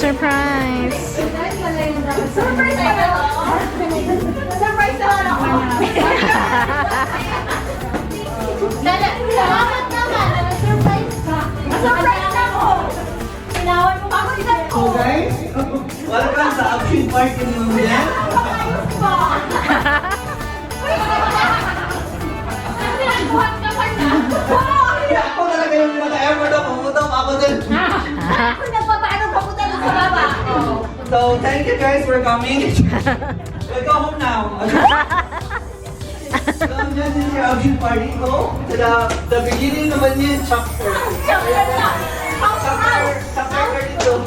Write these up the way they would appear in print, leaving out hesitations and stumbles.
Surprise! Surprise naman ako! Salamat naman! Surprise ka! Surprise ako! Tinawan mo ako sa ko! So guys, welcome sa action party ni Ma'am Jen. Ayos pa! Nagbuhat ka pa na! Ako talaga yung naka-effort ako. Pumunta ako din. Ako nagpapaano pa punta sa baba! So, thank you guys for coming. We'll go home now. So, dyan din yung action party ko. So, the beginning naman yun, chapter. Chapter 32.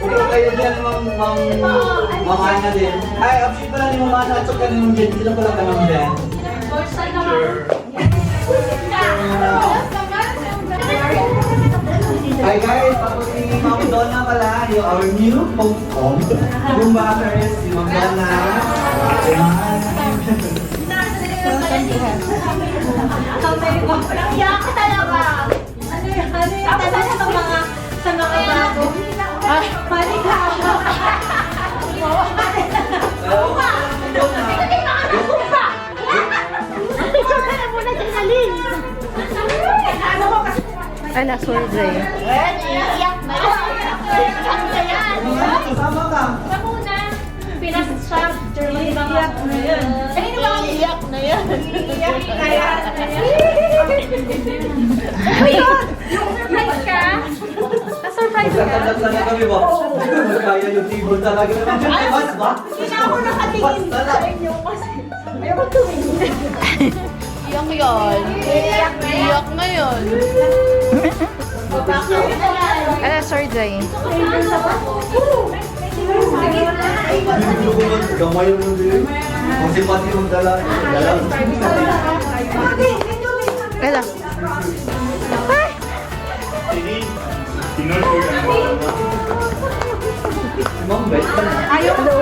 Ikaw kayo dyan, Ma'am Ana din. Hi, option pala ni Ma'am Ana at saka ni Ma'am Jen. Sila pala ka Ma'am Jen. Hi guys, ako si Ma'am Donna pala, yung our new home. Yung backers, si Ma'am Donna. Iyak ka talaga! Ano yung tanong sa mga bago? Malighawa! Picture ka na muna dyan, Alin! Ano, survey. Iyak na yan! Kasama ka. Sa muna, Pinas siya, Germany ba iyak na yan? Kanino ba ang iyak na yan? Iyak na yan! Surprise ka? Na-surprise ka? Nagkakadagsa na kami ba? Magkaya yung table talaga naman. Diyos, bas ba? Hindi na ako nakatingin sa inyo kasi ayoko tumingin. Iyak yun. Iyak na yun. Ano, survey. Gamay mo din. Kasi pati yung dala. Kaya. Ay! Ma'am, bait ka na. Ayaw ko.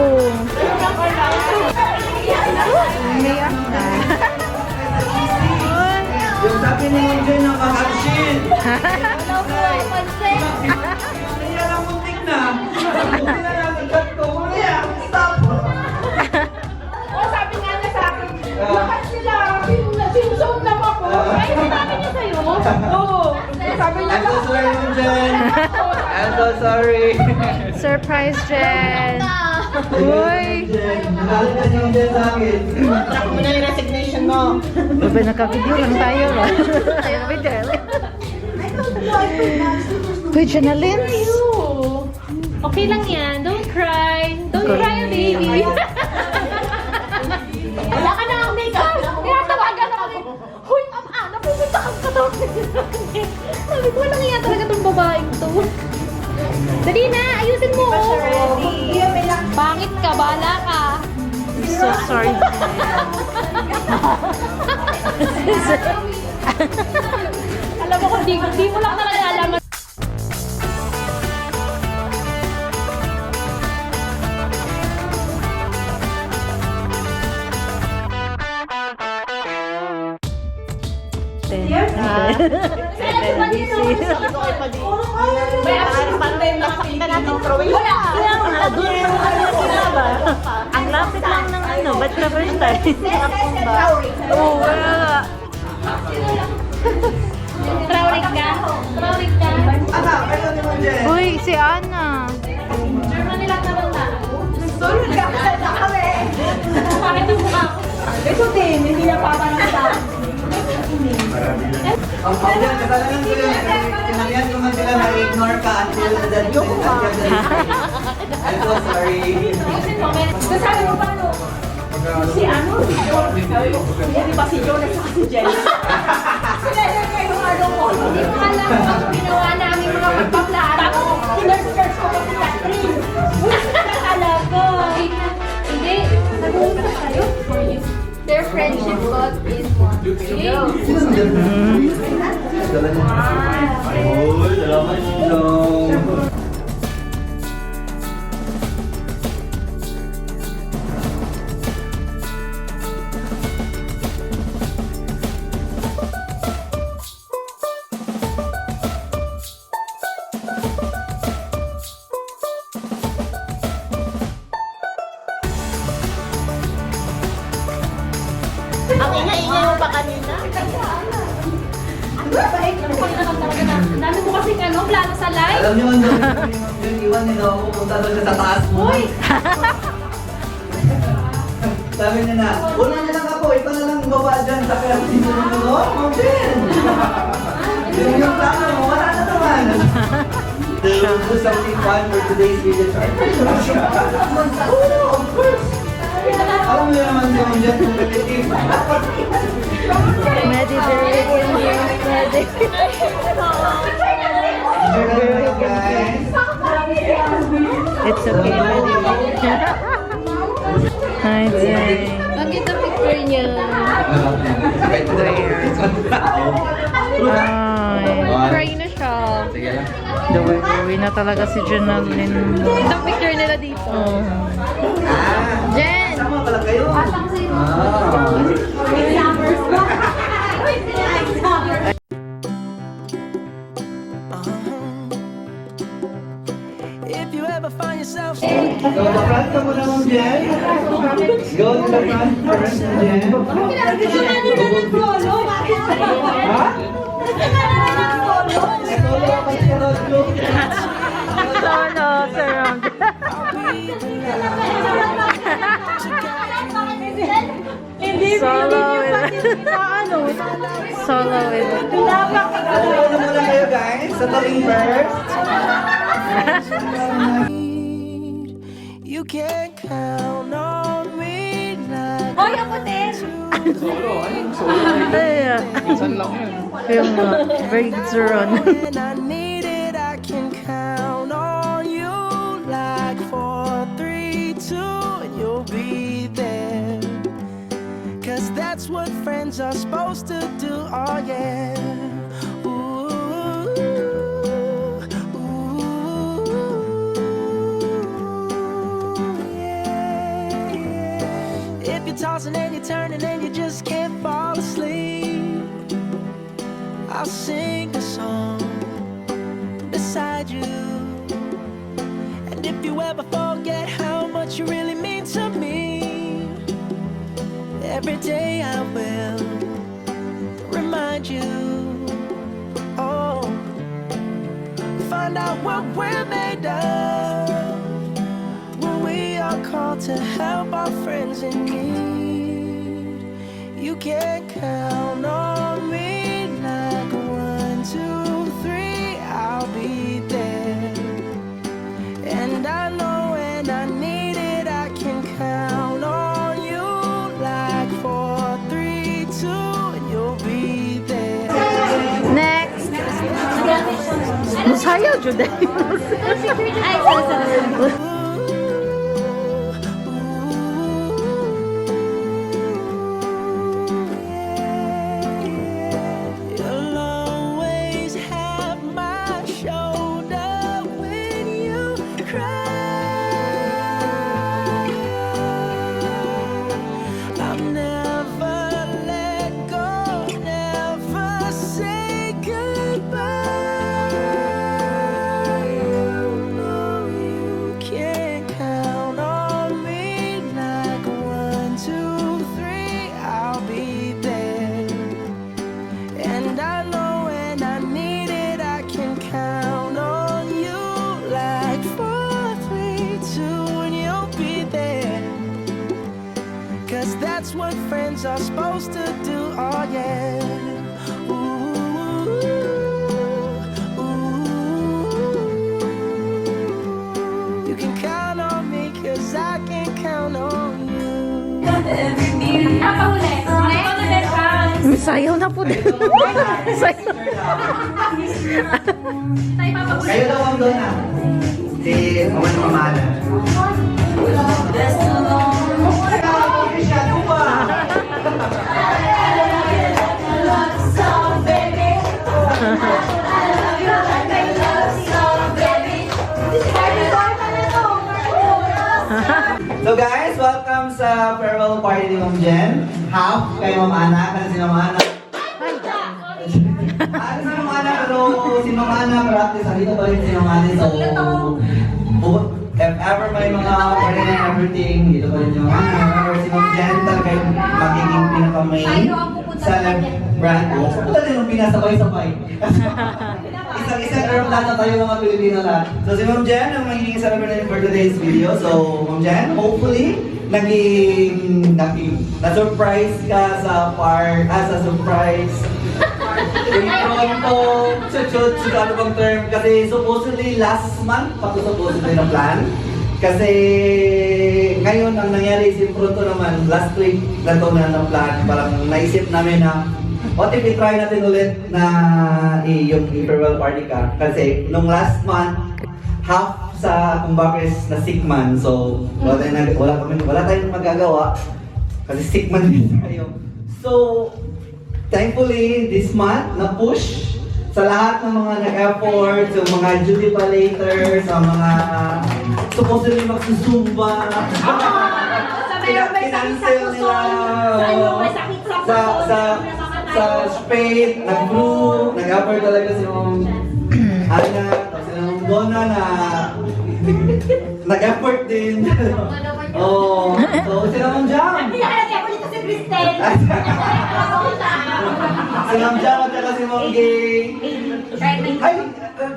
Umiyak na. Yung sabi ni Ma'am Jen ng kakapsin. Ano po ang pansin? Kaya lang muntik na. Buti na lang ang cut ko. Mamaya, stop. Sabi nga na sa akin, lahat sila, sinusog lang ako. Ay, sabi niya sa'yo? Oo. Sabi niya I'm so sorry, Ma'am Jen. I'm so sorry. Surprise, Jen. Uy! Nagalit na si Ma'am Jen sa akin. Ako mo na yung resignation mo. Baba, naka-video lang tayo. Ayaw na video. Uy, Janalyn. Okay lang yan. Don't cry. Don't cry, baby. Wala ka na ang makeup. Kaya tawagan ako. Huy, Ma'am Ana, pupunta ka sa to. Sabi ko, walang iya talaga tong babaeng to. Dali na, ayusin mo. Pangit ka, bahala ka. I'm so sorry. Alam mo, di mo lang talaga alam. May action pa rin nakita natin throwing. Wala. Ang lapit lang ng ano, ba't ka first time? Oo, wala. Traurig ka? Traurig ka? Anak, kayo naman dyan. Uy, si Ana. Germany lang naman na. Sunod ka na kami. Bakit ang mukha ko? Ito din, hindi na papanang Ang yan, kasalanan ko yun. Sinalihan ko man sila na ignore ka until that I'm so sorry. Sabi mo paano? Si ano? Si John. Sabi ko, hindi ba si John at saka si Jen? Sila yung kayo ano ko. Hindi mo alam ang ginawa namin mga magpaplano. Kinurse-curse ko si Catherine. Alam ko. Hindi. Nag-uusap kayo. Their friendship bond is one. Sino sa dyan? Dala niya. Oh, salamat Silong. Ang ingay-ingay mo pa kanina. Ang dami mo kasing ano, plano sa live. Alam niyo man yung iwan nila ako punta doon sa taas mo. Uy! Sabi niya na, una na lang ako, ikaw na lang baba dyan sa kaya sinunod mo. Mountain! Yung plano mo, wala na naman. To do something fun for today's video chart. Oh no, of course! Alam niyo naman si Mountain competitive. Mediterranean news, medic. Guys. It's okay, medic. Hi, Jay. Bakit ang picture niya? Ay, Cry na siya. Sige lang. dawi na talaga si Janalyn. Ito ang picture nila dito. Oh. Jen! Sama pala kayo. Pasang sa'yo. If you ever find yourself Go to the front ka muna, Ma'am Jen. Go to the front first, Jen. Ha? Solo ako sa Rodyo. Solo, surround. Solo with... Solo with... Ano muna kayo, guys? Sa talking first. you can count on me like Hoy, ako din! Ay, film nga. Breaks run. when I need it, I can count on you like 4, 3, 2, and you'll be there. Cause that's what friends are supposed to do, oh yeah. Ooh, ooh, yeah. If you're tossing and you're turning and you just can't fall asleep, I'll sing a song beside you. And if you ever forget how much you really mean to me, every day I will remind you. Oh, find out what we're made of when we are called to help our friends in need. You can count on me like 1, 2, 3, I'll be there. And I know when I need it, I can count on you like 4, 3, 2, and you'll be there. Next. Masayaw, Juday. Ay, sorry. You'll always have my shoulder when you cry. I'll never let go, never friends are supposed to do. Oh yeah. Ooh, ooh. You can count on me 'cause I can count on you. Sayaw na po din. Sayaw. Kayo daw ang doon ah. Si Paman Mamana. So guys, welcome sa farewell party ni Ma'am Jen. Half kay Ma'am Ana, kasi si Ma'am Ana. Si Ma'am Ana, pero si Ma'am Ana, practice, andito pa rin si Ma'am Ana. So, if ever may mga party and everything, dito pa rin yung Ana. Pero si Ma'am Jen talaga yung magiging pinaka-main celebrant. Puta din yung pinasabay-sabay. Isang-isang aeroplano tayo mga Pilipino lahat. So si Ma'am Jen ang magiging celebrant for today's video. So Ma'am Jen, hopefully na-surprise ka sa sa surprise. Ano bang term? Kasi supposedly last month pa ito supposedly na plan. Kasi ngayon ang nangyari is pronto naman, last week na ito na plan. Parang naisip namin na what if i-try natin ulit na yung farewell party ka? Kasi nung last month, half sa kumbakis na sick man. So, wala tayong magagawa. Kasi sick man din tayo. So, thankfully, this month, na-push sa lahat ng mga nag-effort, sa mga duty pa later, sa mga supposedly magsusumba. Kinancel nila. Sa Spade, nag-blue, nag-upper talaga si Ma'am Ana, tapos si Ma'am Donna na nag-effort din. Oh, so si Ma'am Jam. Hindi nakalagay ako dito si Cristel. Si Ma'am Jam at saka si Ma'am Gay. Ay,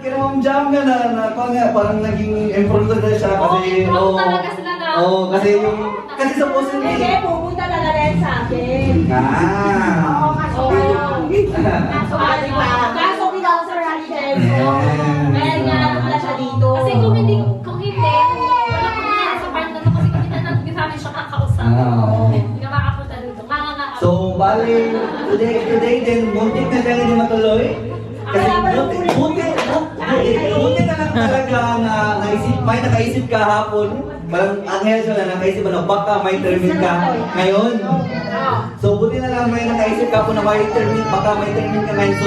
kina Ma'am Jam nga parang naging improve na siya kasi kasi supposedly Hindi, pupunta talaga rin sa akin. Kaso without Sir Haliday. Kaya nga wala siya dito. Kasi kung hindi, wala ko na sa part na to kasi kung hindi natin namin siya kakausap. Hindi ka makapunta dito. Nga. So, bali, today din, muntik na siya hindi matuloy. Kasi buti na lang talaga na may nakaisip ka hapon. Parang anghel siya na nakaisip na baka may termine ka ngayon. So, buti na lang may nakaisip ka po na may termine, baka may termine ka ngayon. So,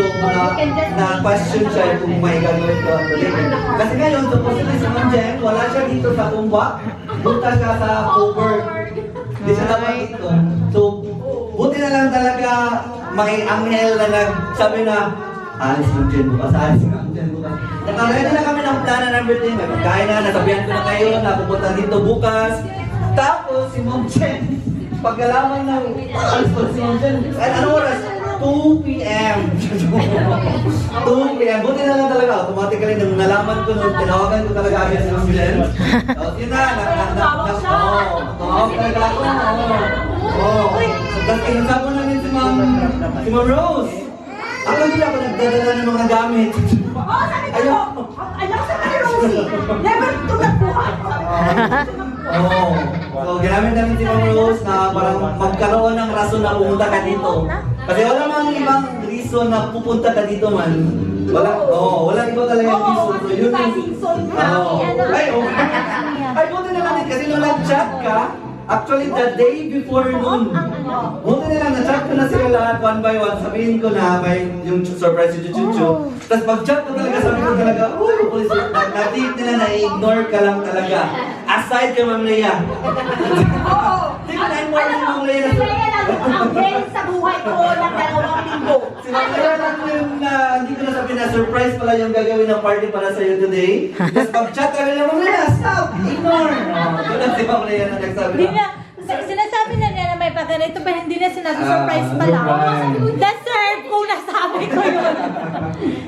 na-question siya kung may gagawin ka ulit. Kasi ngayon, supposedly si Ma'am Jen, wala siya dito sa Tumbak. Punta siya sa Coburg. Hindi siya dapat dito. So, buti na lang talaga may anghel na nagsabi na, alis Ma'am Jen bukas, alis Ma'am Jen bukas. Nakaready na kami ng plan and everything. May pagkain na, nasabihan ko na kayo na pupunta dito bukas. Tapos si Ma'am Jen, pagkalaman na alis pa si Ma'am Jen, anong oras? 2 p.m. 2 p.m. Buti na lang talaga, automatically nung nalaman ko nung tinawagan ko talaga agad si Ma'am Jen. Yun na, tumawag talaga ako. Tapos kinusap ko namin si Ma'am Rose. Ako hindi ako nagdadala ng mga gamit. Oo, sabi ko, alam sa mga Rosie. Never to nagbuhat. So, ginamit namin si Ma'am Rose na parang magkaroon ng rason na pumunta ka dito. Kasi wala mang ibang reason na pupunta ka dito man. Wala iba talaga yung reason. So, yun yung... Ay, buti naman din kasi nung nag-chat ka, actually, the day before noon, buti na lang, na-chat ko na sila lahat one by one. Sabihin ko na may yung surprise yung chuchu. Tapos pag-chat ko talaga, sabi ko talaga, uy, natin nila na-ignore ka lang talaga. Aside kay Ma'am Leia. Oo. Hindi ko na-ignore si Ma'am Leia. Si Leia lang ang gain sa buhay ko ng 2 linggo. Si Ma'am Leia lang yung hindi ko na sabi na surprise pala yung gagawin ng party para sa'yo today. Tapos pag-chat ka rin, Ma'am Leia, stop! Ignore! Doon si Ma'am Leia na nagsabi na. Sinasabi na niya na may pakita. Ito ba hindi na sinabi surprise pa lang? That's her kung nasabi ko yun.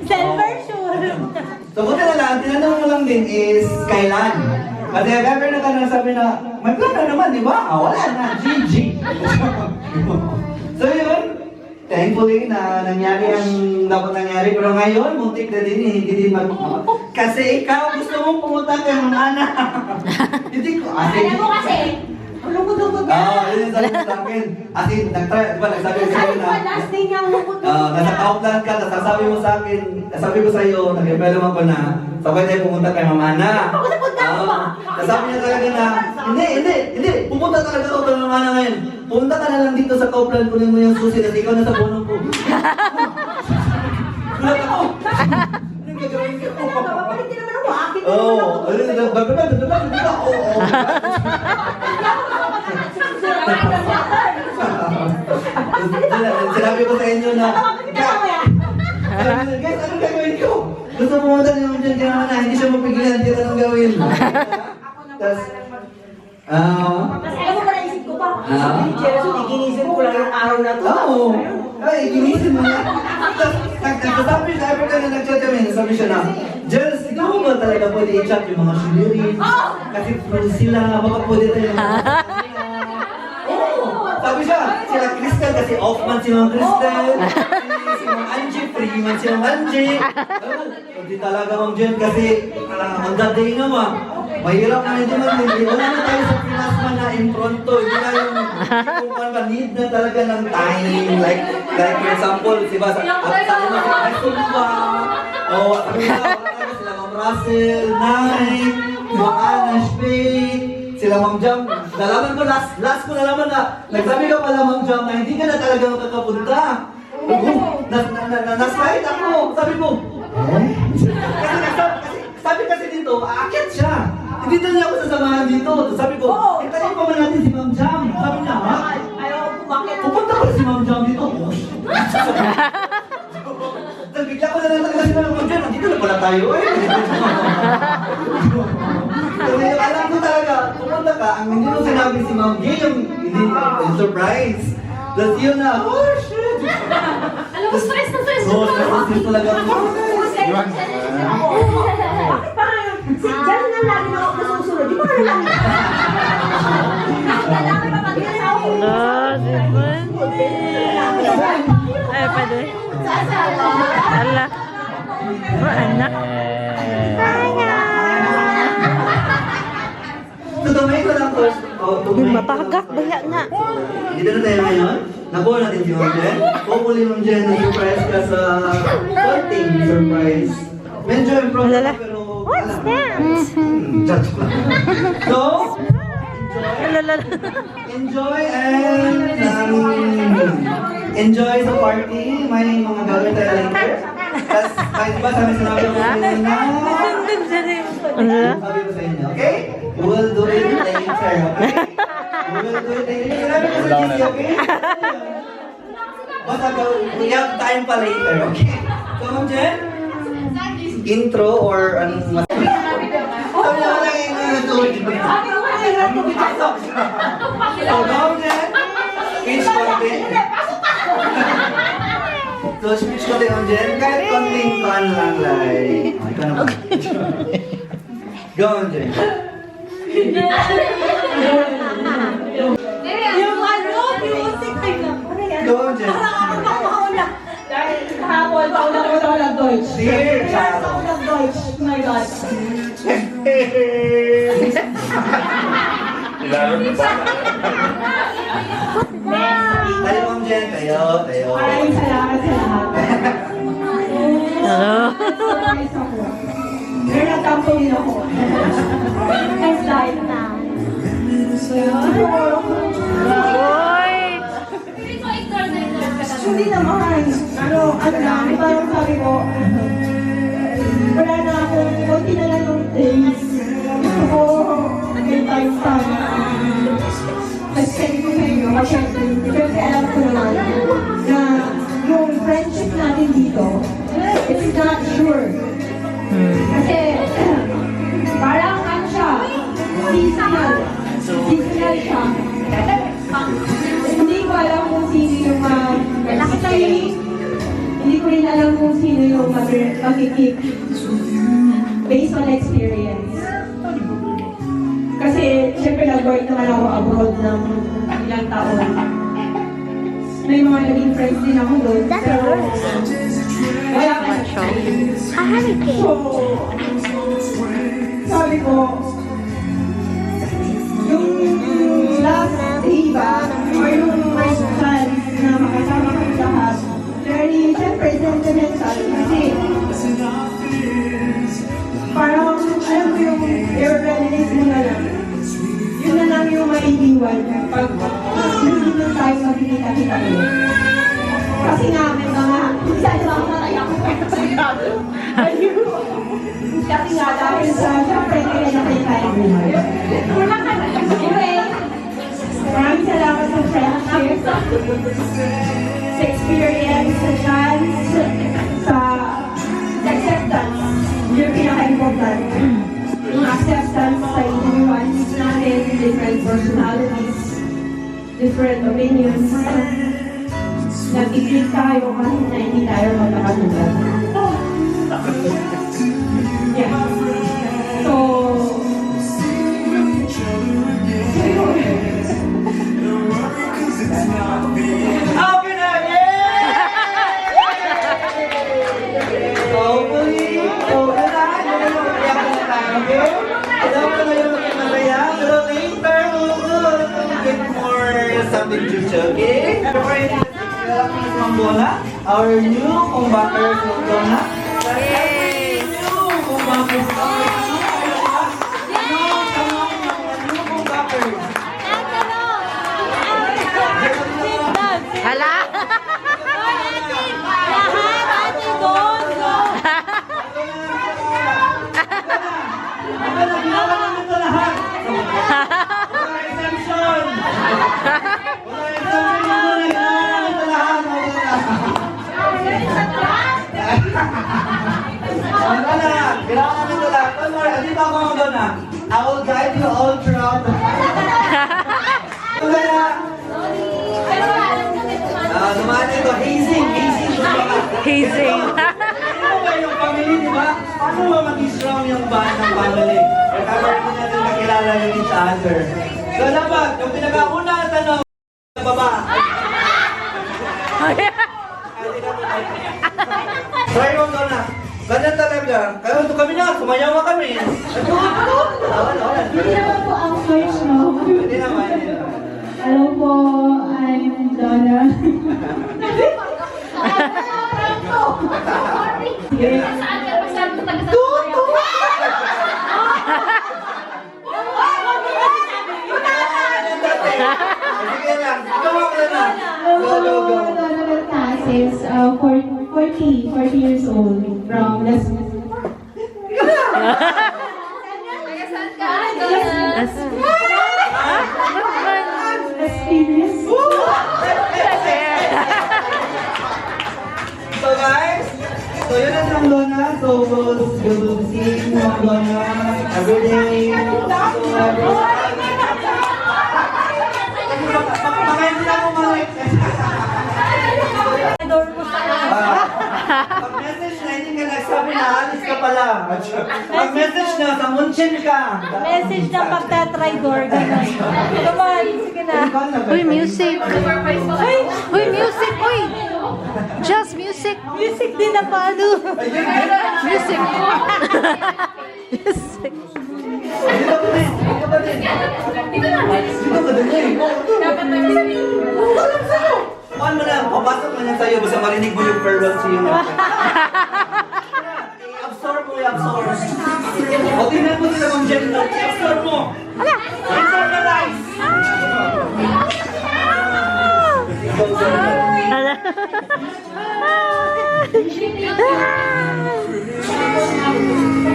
Self-version. So buti na lang, tinanong mo lang din is kailan? Kasi ever na ka nasabi na, may plan na naman, di ba? Wala na, GG. So yun, thankfully na nangyari ang dapat nangyari. Pero ngayon, muntik na din, hindi din kasi ikaw gusto mong pumunta kay Mana. Hindi ko, Alam mo kasi, lungkot-lungkot ka. yun yung sabi mo sa akin. As in, nag-try, di ba, nagsabi ko sa'yo Sabi na, ko, last day niya ang lungkot-lungkot. nasa outland ka, tapos sabi mo sa akin, sabi ko sa'yo, nag-rebello ko na, sabay tayo pumunta kay Mama Ana. Punta ako ba? Sabi niya talaga na, hindi, pupunta talaga ako kay Mama Ana ngayon. Pumunta ka na lang dito sa Kauplan, kunin mo yung susi, at ikaw na sa bonong ko. Gulat ako. Anong gagawin ko? Babalik din naman ako. Akin din Oo, naman ako. Sinabi ko sa inyo na, guys, anong gagawin ko? Gusto pumunta niyo dyan kaya na, hindi siya mapigilan, hindi anong gawin. Tapos, Kasi alam mo ba naisip ko pa? Sabi ni Jericho, ginisip ko lang yung araw na to. oo. Ay, ginisin mo na. Tapos, nagsasabi siya, every time na nag-chat kami, nagsabi siya na, Jels, ikaw ba talaga pwede i-chat yung mga shibirin? Kasi friends sila, baka pwede tayo. Oo. Sabi siya, sila Crystal kasi off man si Ma'am Crystal. Si Ma'am Angie, free man si Ma'am Angie. Hindi talaga Ma'am Jen kasi on that day naman. Mahirap na hindi man hindi. Wala na tayo sa Pinas man na impronto. Hindi na yung need na talaga ng time. Like for example, diba, sa Sumba, o sabi na, sila Ma'am Russell, Knight, Ma'am Anna, Spade, sila Ma'am Jam. Nalaman ko, last ko nalaman na, nagsabi ka pala Ma'am Jam na hindi ka na talaga makakapunta. Nas-fight ako. Sabi ko, sabi kasi dito, aakyat siya. Hindi na niya ako sasamahan dito. Sabi ko, tayo pa ba natin si Ma'am Jam? Sabi niya, ha? Ayaw ko pumakit. Pupunta ko si Ma'am Jam dito. Then bigla ko na lang talaga si Ma'am Jam. Dito na pala tayo eh. Kasi alam ko talaga, pupunta ka, ang hindi mo sinabi si Ma'am Gay, yung surprise. Tapos yun na, oh shit! Alam mo, stress na stress Oo, stress talaga ako. Bakit pa nga si Jan na lagi na ako nasusunod? Di ba ka na lang? Lalaki pa pag sa ako. Ay, pwede. Ala. Anak. Tutumay ko lang first. Matagak, baya na. Dito na tayo ngayon. Nakuha natin si Ma'am Jen. Hopefully Ma'am Jen, na-surprise ka sa sorting surprise. Medyo improve Alala. pero... What's that? Judge ko lang. So, Alala. enjoy enjoy sa party. May mga gawin tayo later. Tapos, kahit ba sabi sinabi ko sa inyo na... Alala. Sabi ko sa inyo, okay? We'll do it later, okay? We'll do it later. Sinabi ko sa GC, okay? Basta we have time pa later, okay? So, Ma'am Jen? Intro or anong mas... Sabi na lang yung nag-tuwid. So, Ma'am Jen? Speech content. So, speech content, Ma'am Jen. Kahit konting kan lang, like... Ikaw naman. Go, Ma'am Jen. Yung ano, music ay Go, Ma'am Jen. Parang ako mauna. Dahil kahapon, paulang Deutsch. Dear child. Paulang Deutsch. Oh my God. Tayo, Ma'am Jen. Tayo. Maraming salamat sa lahat. Hello. Surprise ako. Pero nagkampo din ako. Next slide. Oy! Hindi naman. Ano lang, parang sabi ko, wala na akong, konti na lang yung days. Gusto ko, may time sana. Kasi ko sa inyo, kasi alam ko naman na yung friendship natin dito, it's not sure. Kasi, parang ano siya, seasonal. Seasonal siya. Hindi ko alam kung sino yung mag-stay. Hindi ko rin alam kung sino yung mag-keep. Based on experience. Kasi, syempre nag-work naman ako abroad ng ilang taon. may mga naging friends din ako doon. Pero, wala ka na. So, sabi ko, yung last day ba, or yung first chance na makasama kami lahat, very, syempre, sentimental. Kasi, parang, alam mo yung reminisce mo na lang. Yun na lang yung maiiwan pag hindi na tayo magkikita-kita ulit. Kasi nga, may mga, minsan lang ako natayak ko pero sigado. Kasi nga, dahil sa, syempre, kaya na kayo tayo buhay. Anyway, maraming salamat sa friendship, sa experience, sa chance, sa acceptance. Yun yung pinaka-important. Yung acceptance sa individuals natin, different personalities, different opinions. Nag-click tayo kahit na hindi tayo magkakatulad. Yeah. So, Okay na! Yay! Hopefully, okay na. Iyak na tayo. Alam mo na yung masaya. Pero later, we'll get more something to show, okay? Mambona, our new combacker Mambona. Yay! New combacker. Hala! Lahat, ate, doon, go! Ginawa namin ito lahat. Wala exemption. Wala exemption. Ginawa namin ito lahat. Wala na. Ginawa namin ito lahat. Don't worry. Dito ako mga doon na. I will guide you all throughout the wala na. Dumaan ito. Hazing. Hazing. Hazing. Ano ba yung family, di ba? Paano ba mag-strong yung band ng family? Recover mo natin nakilala yung each other. So dapat, yung pinaka-una na tanong, sa baba. Try mo doon na. Ganyan talaga. Kaya ito kami na, sumayaw na kami. hindi naman po ang first, no? Hindi naman. Hello po, I'm Donna. Sige lang, gawa ko na. Go, go, go. Donna Vertases, 40 years old from Las Piñas. So guys, so yun ang Mambona. So we'll see Mambona every day. Pakain mo na ako malik. Pag-message na, hindi ka nagsabi na alis ka pala. Pag-message na, samunchin ka. Message na pagtatry door, gano'n. Come on, sige na. Uy, music! Ay, Uy, music! Uy! Just music! music din na paano. Music! music! Dito ka din, dito ka din. Dito ka din eh. Paano mo na, papasok mo na sa'yo, basta marinig mo yung farewell to you. I-absorb mo, i-absorb. O tingnan mo sila kung dyan na, i-absorb mo. I-absorb na guys.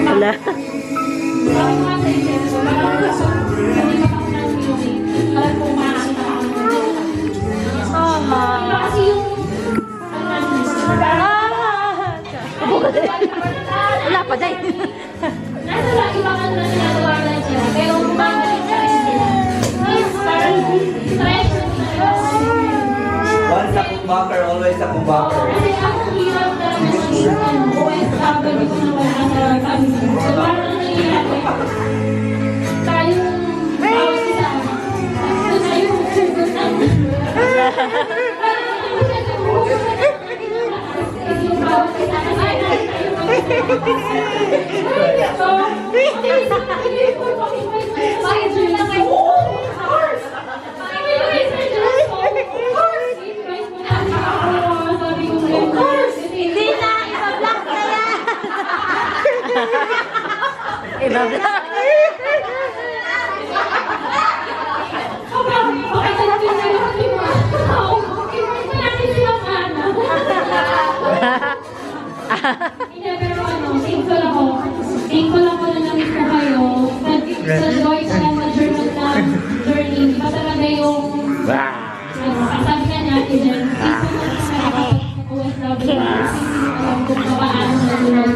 Wala. Wala pa dahil. Nasa lang ibang ano na ginagawa na siya. Pero bumabalik na rin sila. Yes, parang stretch na sila. Once a kumbaker, always a kumbaker. Kasi ang hirap na OFW ko na wala sa family. So parang ang nangyayari, tayong bawat isa, gusto tayo, Iba-vlog. Okay, talagang nalaki mo. Okay, malaki sila sana. Hindi, pero ano, thankful ako na namiss ko kayo. Sa Deutsch and sa German na journey, iba talaga yung kasabi ka niya, Jen. Alam kung paano na buhay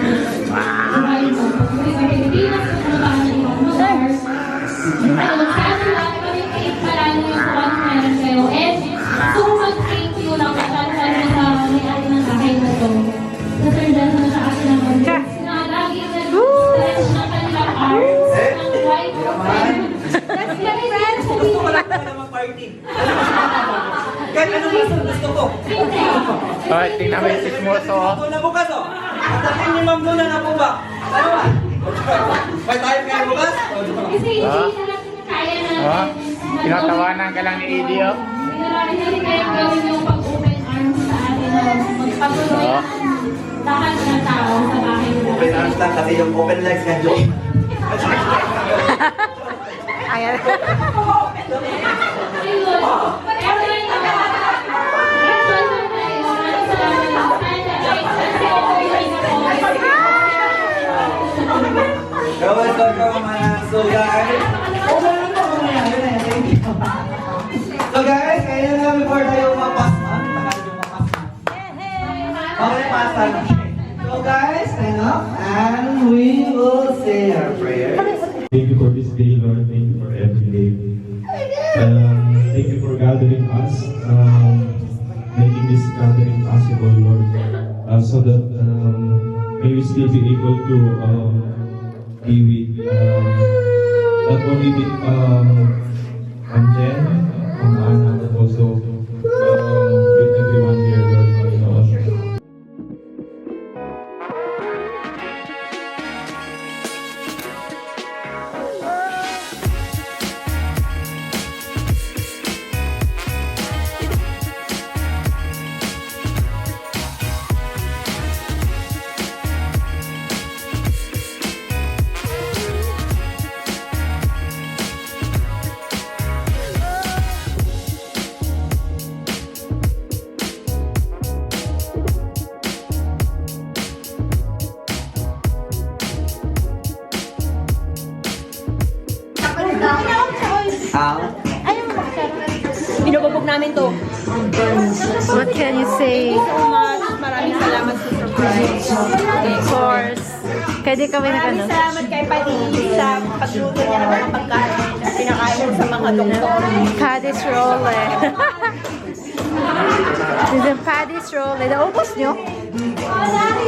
mo. Kasi sa Pilipinas, kung paano na ibang lugar. Kasi lahat kami kayo parang yung kung ano meron kayo. And so mag-thank you lang sa may-ari ng bahay na to. Sa Sir Dan na sa akin ang mag-thanks na lagi nag-stretch ng kanilang arms ng white That's my friend. Gusto ko lang na mag-party. Kahit anong gusto ko. Ay, tingnan mo yung sismoso. Ito na bukas oh. At akin ni Ma'am Luna na po ba? Ano ba? May tayo kayo bukas? Kasi hindi lahat kaya natin. Tinatawanan ka lang ni Edie, oh. Pinarami natin kaya gawin yung pag-open arms sa atin na magpatuloy ang lahat ng tao sa bahay nila. Open arms lang kasi yung open legs nga joke. Ayan. Ayun. Everyone, enjoy na tayo. Maraming salamat. Kasi okay So guys, so guys, kaya na before tayo mapasman, tagal yung mapasman. Okay, pasan. So guys, stand up and we will say our prayers. Thank you for this day, Lord. Thank you for every day. Thank you for gathering us, making this gathering possible, Lord, so that may we still be able to be with not only with Jen, Anna, but also with everyone here, Lord. Binububog namin to. What can you say? So much. Maraming salamat sa surprise. Of course. Kaya di kami Maraming nagano. salamat kay Pati sa pagluto niya ng mga pagkain na pinakain mo sa mga doktor. Paddy's roll eh. This is Paddy's roll eh. Naubos nyo?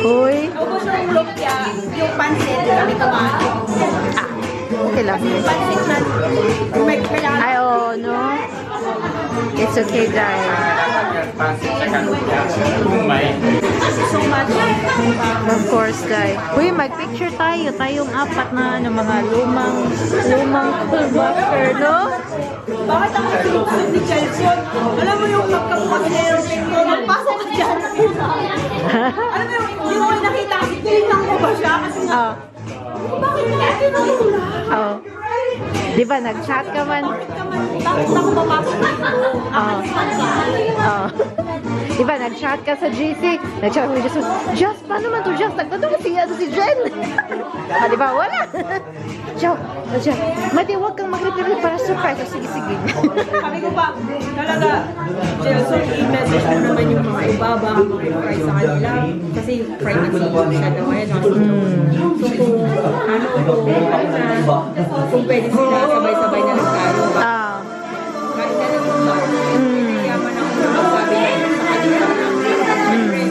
Uy. Ubus yung lumpia, yung pansit, kami kumain. Okay lang. Pansit na, may kailangan. Ay, oh, no? It's okay, Dai. So much. Of course, Dai. Uy, mag-picture tayo. Tayong apat na ano, mga lumang cool buffer, no? Bakit ang sinusunod ni Chelsea? Alam mo yung magkabukas na yung magpasok ka dyan. Alam mo yung ko nakita, tinignan ko ba siya? Kasi nga, Oh. bakit natin natulala? Oh. Di ba, nag-chat ka man? Bakit ako papasok dito? Oh. Oh. Di ba, nag-chat ka sa GC? Nag-chat ko Just, Just, paano man to Just? Nagtanong si Jen. Ah, di ba, wala. Ciao. Ciao. Mati, huwag kang mag-reply para surprise. Oh, sige, sige. Sabi ko pa, talaga, Chelsea, i-message mo naman yung mga iba, baka mag-reply sa kanila. Kasi private siya daw ngayon. So kung ano, kung pwede sila sabay-sabay na lang tayo. Ah. Kahit na naman ba? Yaman ako na sabi niya sa kanila na siyempre,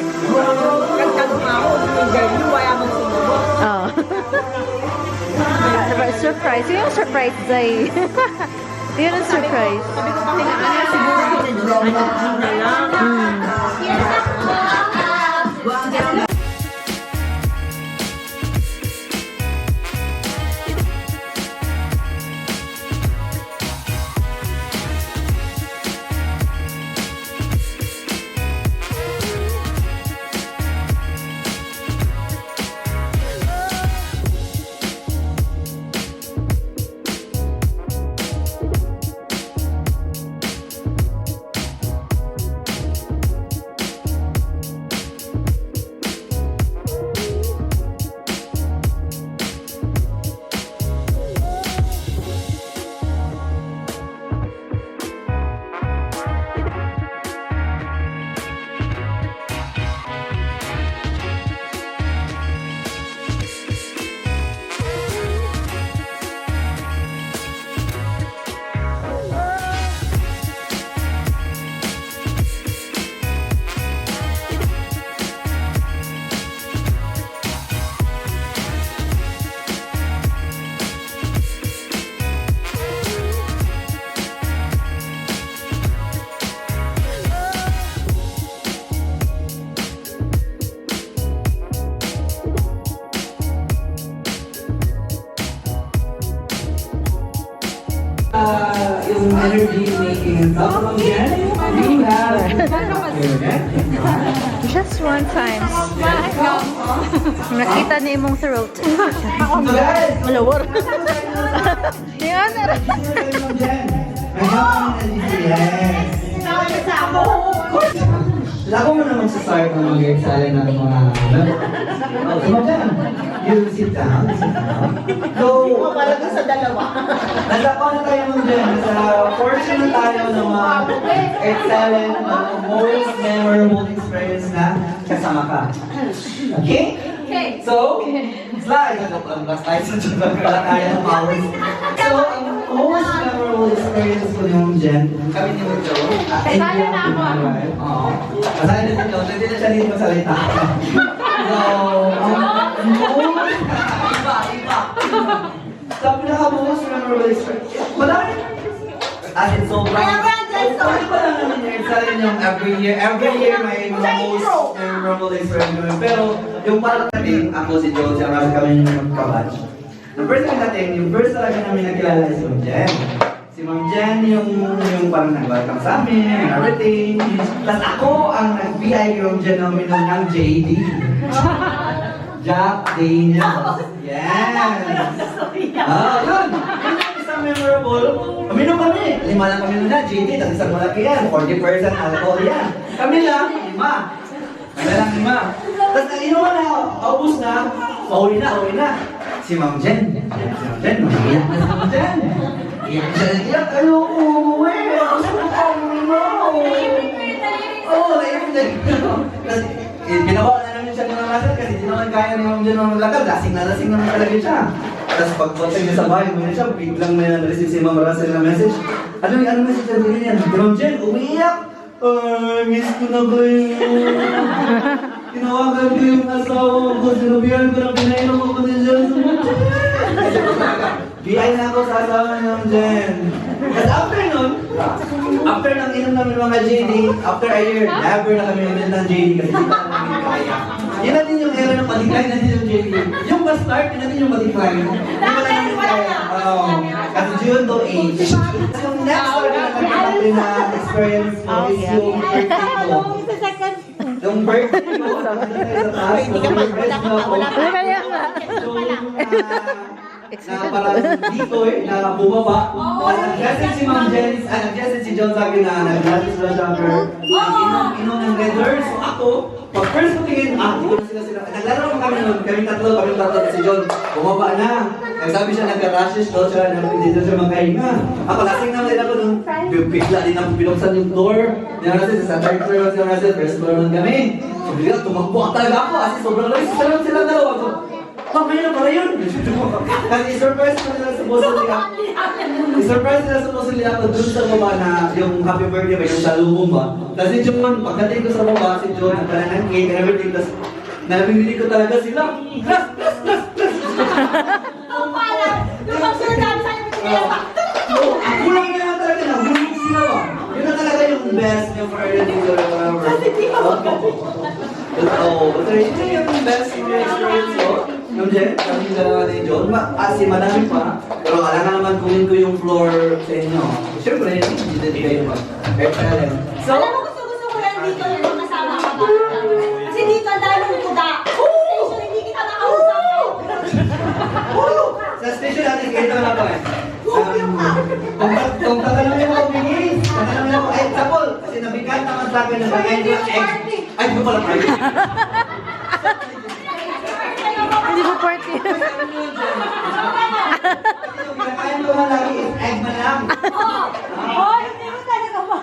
nagtanong ako, dahil wala magsumunod. Oh. Surprise. Yun yung surprise, Zay. Yun ang surprise. Sabi ko pa kina Ana, siguro na lang. energy making and stuff. Ma'am Jen, you have Just one time. Nakita na imong throat. So guys, Malawar. Yan. Ma'am Jen, may hapon na GCS. Ako mo naman sa start ng mag-exala ng mga Ma'am Jen, you sit down. So, Parang sa dalawa. nandako na tayo Ma'am Jen. Sa portion na tayo ng mga excellent, most memorable experience na kasama ka. Okay? So, slide. Ang last tayo sa Diyos. Wala tayo ng powers. So, ang most memorable experience ko ni Ma'am Jen, kami ni Ma'am Jo. Kasali na ako. Oo. Kasali na si Jo. Hindi na siya dito masalita. So, iba. So, pinaka-most memorable experience. Marami. As in, sobrang. Sorry pa lang naman yung excited yung every year may mga most memorable experience kami. Pero yung parang natin, ako si Joe, siya marami kami yung magkabatch. The first time natin, yung first talaga namin nakilala si Ma'am Jen. Si Ma'am Jen yung parang nag-welcome sa amin, and everything. Tapos ako ang nag-VIP yung Jen na uminom ng JD. Jack Daniels. Yes! Yun! Isang memorable. Uminom kami. 5 lang kami na. JD, tapos isang malaki yan. 40% alcohol yan. Kami lang, 5. Kami lang 5. Tapos inuman na, ubus na. Pauwi na. Si Ma'am Jen. Iyak na si Ma'am Jen. Iyak. Ayoko umuwi. Gusto ko pa uminom. Oo, naiyak. Tapos, ginawa na namin siya ng Russell kasi di naman kaya ni Ma'am Jen maglakad. Lasing naman talaga siya. Tapos pagpunta niya sa bahay, muna siya, biglang may na-receive si Ma'am Russell na message. Ano message na din yan? Ma'am Jen, umiiyak! Miss ko na kayo. Tinawagan ko yung asawa ko. Sinabihan ko na pinainom ako ni Jen. BI na ako sa asawa ni Ma'am Jen. At after nun, after nang inom namin mga JD, after a year, never na kami inom ng JD kasi di pa namin kaya. Yun na din yung era ng pa-decline na din yung JD. Yung pa-start, yun na din yung pa-decline. Di ba namin kaya? Kasi June to 8. Yung next story na nagkakapin na experience ko is yung birthday ko. Yung birthday ko, sa taas, Ano kaya nga? na parang dito na bumaba. Nag-message si Ma'am Jen, nag-message si John sa akin na nag-message na siya after inom ng Red So ako, pag first ko tingin, hindi ko na sila. Naglaro kami nun, kami tatlo, si John, bumaba na. Nagsabi siya, nagka-rashes daw siya, hindi daw siya magkahinga. Ako, lasing naman din ako nung bigla din ako pinuksan yung door. Kasi sa third floor lang sila, first floor lang kami. So bigla, tumakbo talaga ako, kasi sobrang lalis. Silang dalawa ko. Mamaya na pala yun! Kasi i-surprise ko nila supposedly ako. I-surprise nila supposedly ako dun sa baba na yung happy birthday ba, yung salubong ba. Kasi si John, pagdating ko sa baba, si John, nagpala ng cake and everything, tapos nabibili ko talaga sila. Plus! Ako lang yun naman talaga, nahulog sila ba. Yun na talaga yung best yung Friday dito. Ito yung best experience ko. Ma'am Jen, kami dalawa ni John. Kasi madami pa. Pero kailangan naman kunin ko yung floor sa inyo. Siyempre, hindi din kayo pa. So, Alam mo, gusto ko lang dito yung kasama ka ba? Kasi dito ang dami ng kuda. Station, hindi kita nakausap. sa station natin, ganito na pa kung tatanungin mo ako, bigis. Tatanungin ako, ay, sapol. Kasi nabigat naman sa akin na egg. Ay, ito pala party. Hindi ko party. Yung kinakain ko man lagi is egg man lang. Hindi mo talaga ba?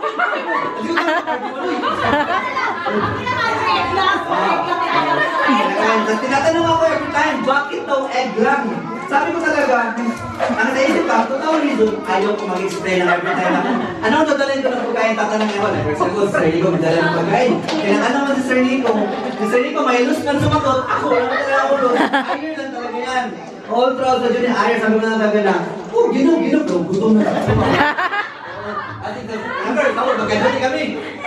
Tapos tinatanong ako every time, bakit daw egg lang? Sabi ko talaga, ang naisip ka, totoo reason, ayaw ko mag-explain ng every time ako. Anong dadalhin ko ng pagkain? Tatanong ako, first of all, Sir Nico, dadalhin ng pagkain. Kailangan naman si Sir Nico. Si Sir Nico, may lust man sumagot. Ako, wala talaga ako doon. Iron lang talaga yan. All throughout the junior iron, sabi ko na talaga na, ginom, bro, gutom na. Ate, number, tawag, magkakati kami.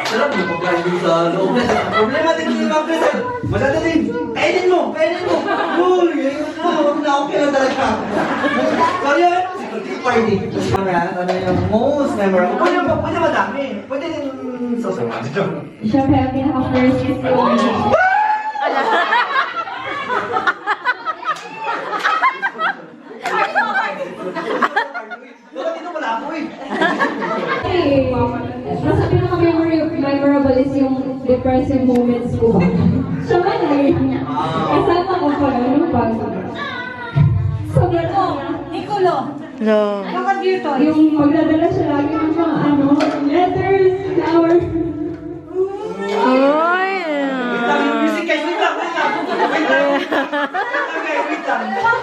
Sarap, may pagkain din sa loob. Problema din yung pagkain. Masyado din, kainin mo. Uy, huwag na, okay lang talaga. So yun, party. Congrats, ano yung most memorable? Pwede madami. Pwede din susunod. Siyempre, ang pinaka-first is yung... Dapat dito pala ako eh. Mas pinaka-memorable is yung depressive moments ko ba? Siya ba na yun? Kasama ko pa yung pag... Sobrang Nicolo. No. Yung computer. yung magdadala siya lagi ng mga letters, flowers. Uy. Wait lang, yung music guys. Wait lang. Okay, wait lang. Wait lang.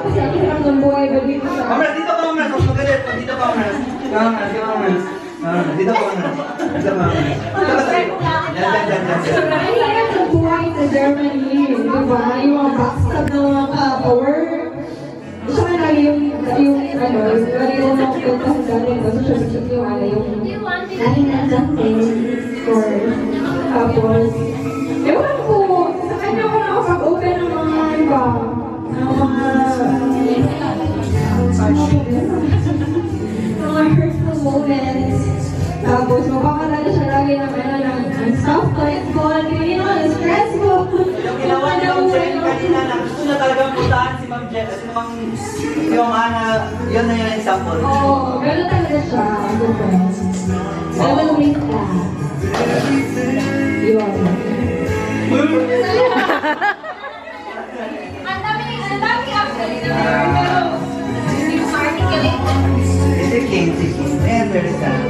Kasi ang hirap ng buhay ba dito sa... Kamras, dito ka Kamras. Mas magalit. Dito ka Kamras. Kamras. Dito ka Kamras. Dito ka Kamras. Yan. Ang hirap ng buhay sa Germany, di ba? Yung mga backstab ng mga ka-work. Siya nga lagi yung lagi yung nakupuntahan galing ba? So, siya yung laging nandiyan din for tapos, ewan ko, sa kanya ko nakapag-open ng mga iba, ng mga hurtful moments. Tapos, mapakalala siya lagi ng soft toy ko, stress ko. Yung ginawa niya ng Jen kanina na gusto na talagang puntahan si Ma'am Jen, si Ma'am Ana, yun na yung example. Oo, gano'n talaga siya. I will wait that. Yun. Ang dami actually na pero hindi ko ma-articulate. It's okay. I understand.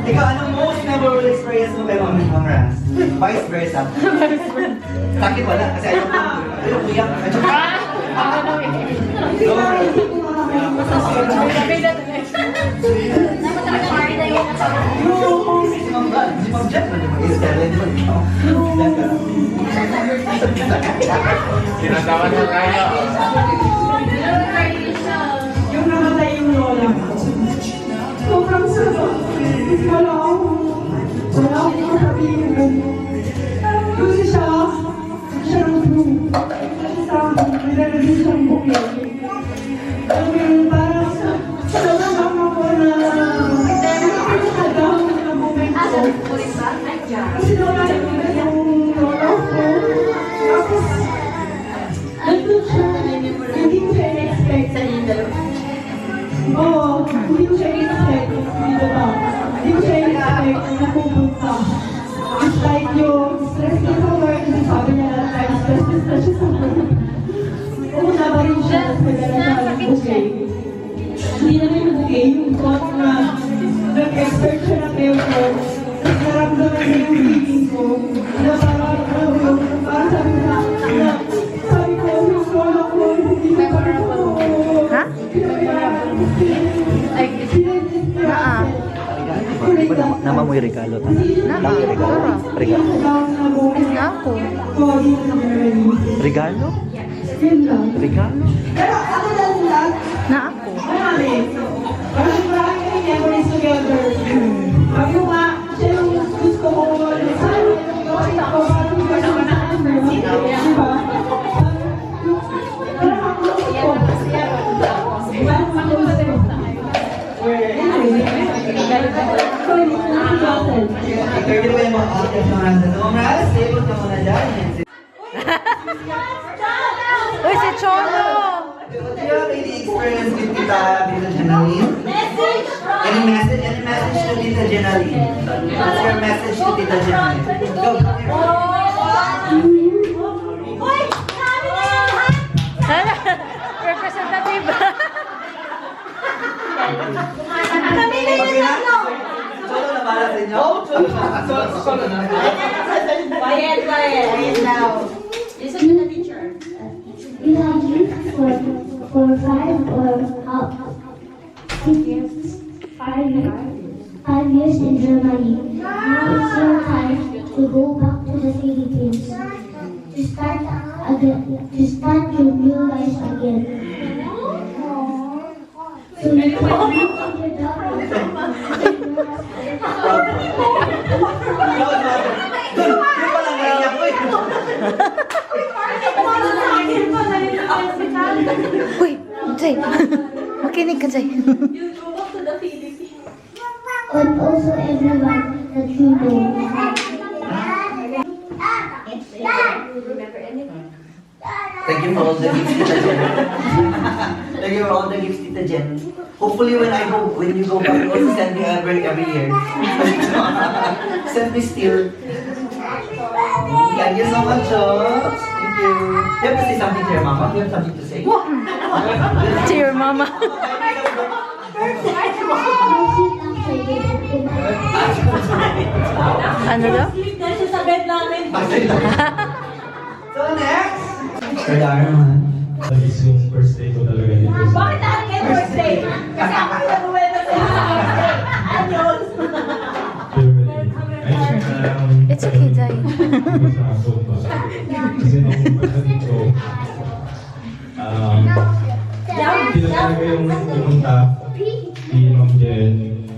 Ikaw, anong most memorable experience mo kay Ma'am Ras? Vice versa. Sakit wala, kasi ayaw ko iyak. Dapat talaga party na yun. Si Ma'am Jen, mag-istelin mo. Sinatawan mo tayo. Yung namatay yung lola ko. Sobrang sama. Wala akong sabihin. Kasi siya ng blue. Kasi sa akin, may lalagay siyang bukit. Alam mo yun, parang naramdaman ako na pinakadahon na moment ko. Kasi wala yung lola ko. Tapos, nandun siya. Hindi ko siya in-expect sa inyo. Oo, hindi ko siya in-expect dito ba? Hindi ko siya in-expect na pupunta. It's like yung stress niya sa work, kasi sabi niya na time stress na siya sa work. Pumunta ba rin siya, tapos nagdala siya ng bouquet. Hindi naman yung bouquet, yung thought na nag-expert siya ng effort. Tapos naramdaman niya yung feeling ko, na parang sabi ko, yung lola ko, hindi ko Ha? Ay, naa. Nama mo yung regalo. Nama. Regalo. Na ako. Regalo? Yun lang. Regalo? Pero ako lang lahat, Na ako. marami. Marami kami memories together. Sabi ko nga, siya yung gusto ko, saan yung gawin ako, parang yung gano'n na ano, di ba? Parang ako gusto ko. Parang ako gusto ko. Anyway, so yun, natin. Ikaw yun ba yung mga audience ng Randa? Ma'am Ras, label ka muna dyan. Uy, si Cholo! Do you have any experience with Tita Jenaline? Any message to Tita Jenaline? What's your message to Tita Jenaline? Go. Representative. Solo na para sa inyo? Solo na. Quiet now. Listen to the teacher. We have used for 5 or 6 years. 5 years. 5 years in Germany. Now it's your time to go back to the Philippines. To start your new life again. So you can live in your daughter. Doon pala naiyak ko eh. Uy, Jay. Makinig ka, Jay. And also everyone that you know. Thank you for all the gifts, Tita Jen. Thank you for all the gifts, Tita Jen. Hopefully when you go back, you also send me every year. Send me still. Thank you so much, oh. Thank you. You have to say something to your mama? You have something to say? To your mama. Ano daw? So next, Sir naman. Is yung first day ko talaga dito. Bakit natin kayo first day? Kasi ako yung nag-uwela sa Anyos! It's okay, Jay. Kasi nung pagdating ko, sila talaga yung pumunta, si Ma'am Jen,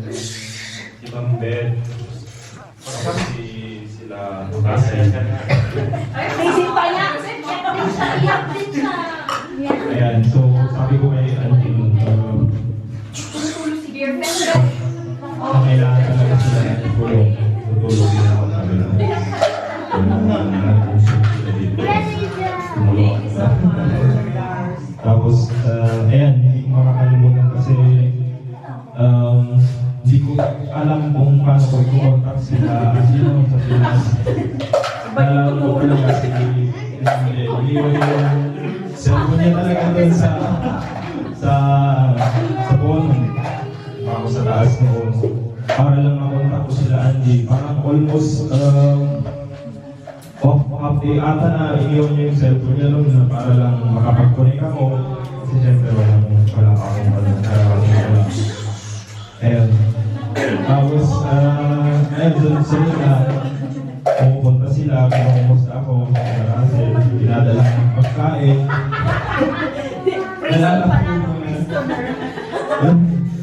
si Ma'am Beth, sila Russell. Isip pa niya! Iyak din siya! Ayan, so sabi ko kay Auntie, kailangan talaga sila ng tulong. Tutulog din ako namin. Nag-usap sila dito. Tumulong ako. Tapos, ayan, hindi ko makakalimutan kasi hindi ko alam kung paano ko i-contact sila sino sa Pinas. Nalala ko lang kasi iliwan yung cellphone niya talaga doon sa phone. Ako sa taas noon. Para lang makontak ko sila Andy. Parang almost half day ata na iniwan niya yung cellphone niya noon na para lang makapag-connect ako. Kasi syempre wala pa akong wala. Ayun. Tapos, ayun, doon sila pumupunta sila, pumupunta ako, kasi dinadala ng pagkain. Nalala ko yung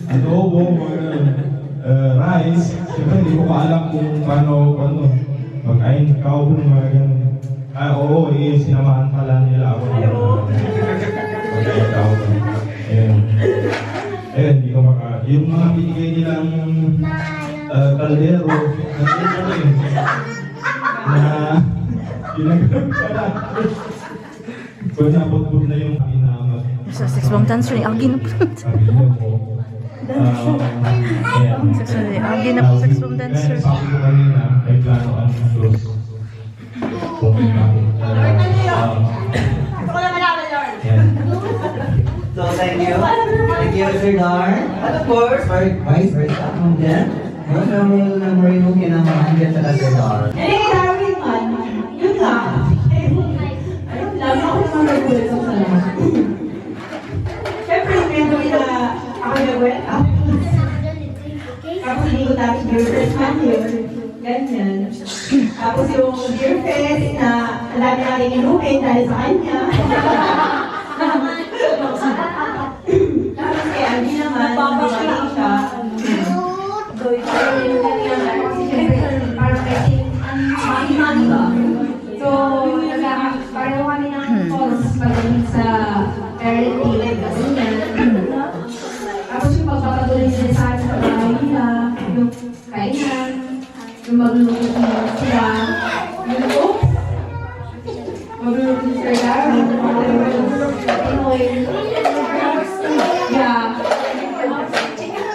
adobo, rice. Siyempre, hindi ko pa alam kung paano mag-ain ikaw kung mga ganun. Oo, sinamahan pala nila ako. Mag-ain ikaw. Ayun. Ayun, hindi ko yung mga binigay nilang kaldero, na ginagawa pala. Kung napot-pot na yung pinamat. Sa sex bomb dancer ni Agi na po. Sabi niyo po. Ayan. Agi na po sex bomb dancer. Kaya sabi ko kanina, may plano ang Diyos. Pumunta. Gusto ko na malaman, Lord! Ayan. So thank you. Thank you, Sir Dar. And of course, Vice Versa, Ma'am Jen. Maraming memory mo kinamahan din sa Sir Dar. Eh, Darwin man, yun lang. Ayun lang, ako naman nag-uwela sa salamat. Siyempre, yung memory na ako nag-uwela. Tapos hindi ko tapos dear friends man yun. Ganyan. Tapos yung dear friends na ang dami natin inumin dahil sa kanya. Tapos kay Andy naman, nagpapakaling siya. So, parang kami ng calls pagdating sa parenting, ganyan. Tapos yung pagpapatuloy nila sa akin sa bahay nila, yung kainan, yung magluluto sila, yung oops, magluluto si Sir Darwin, yeah.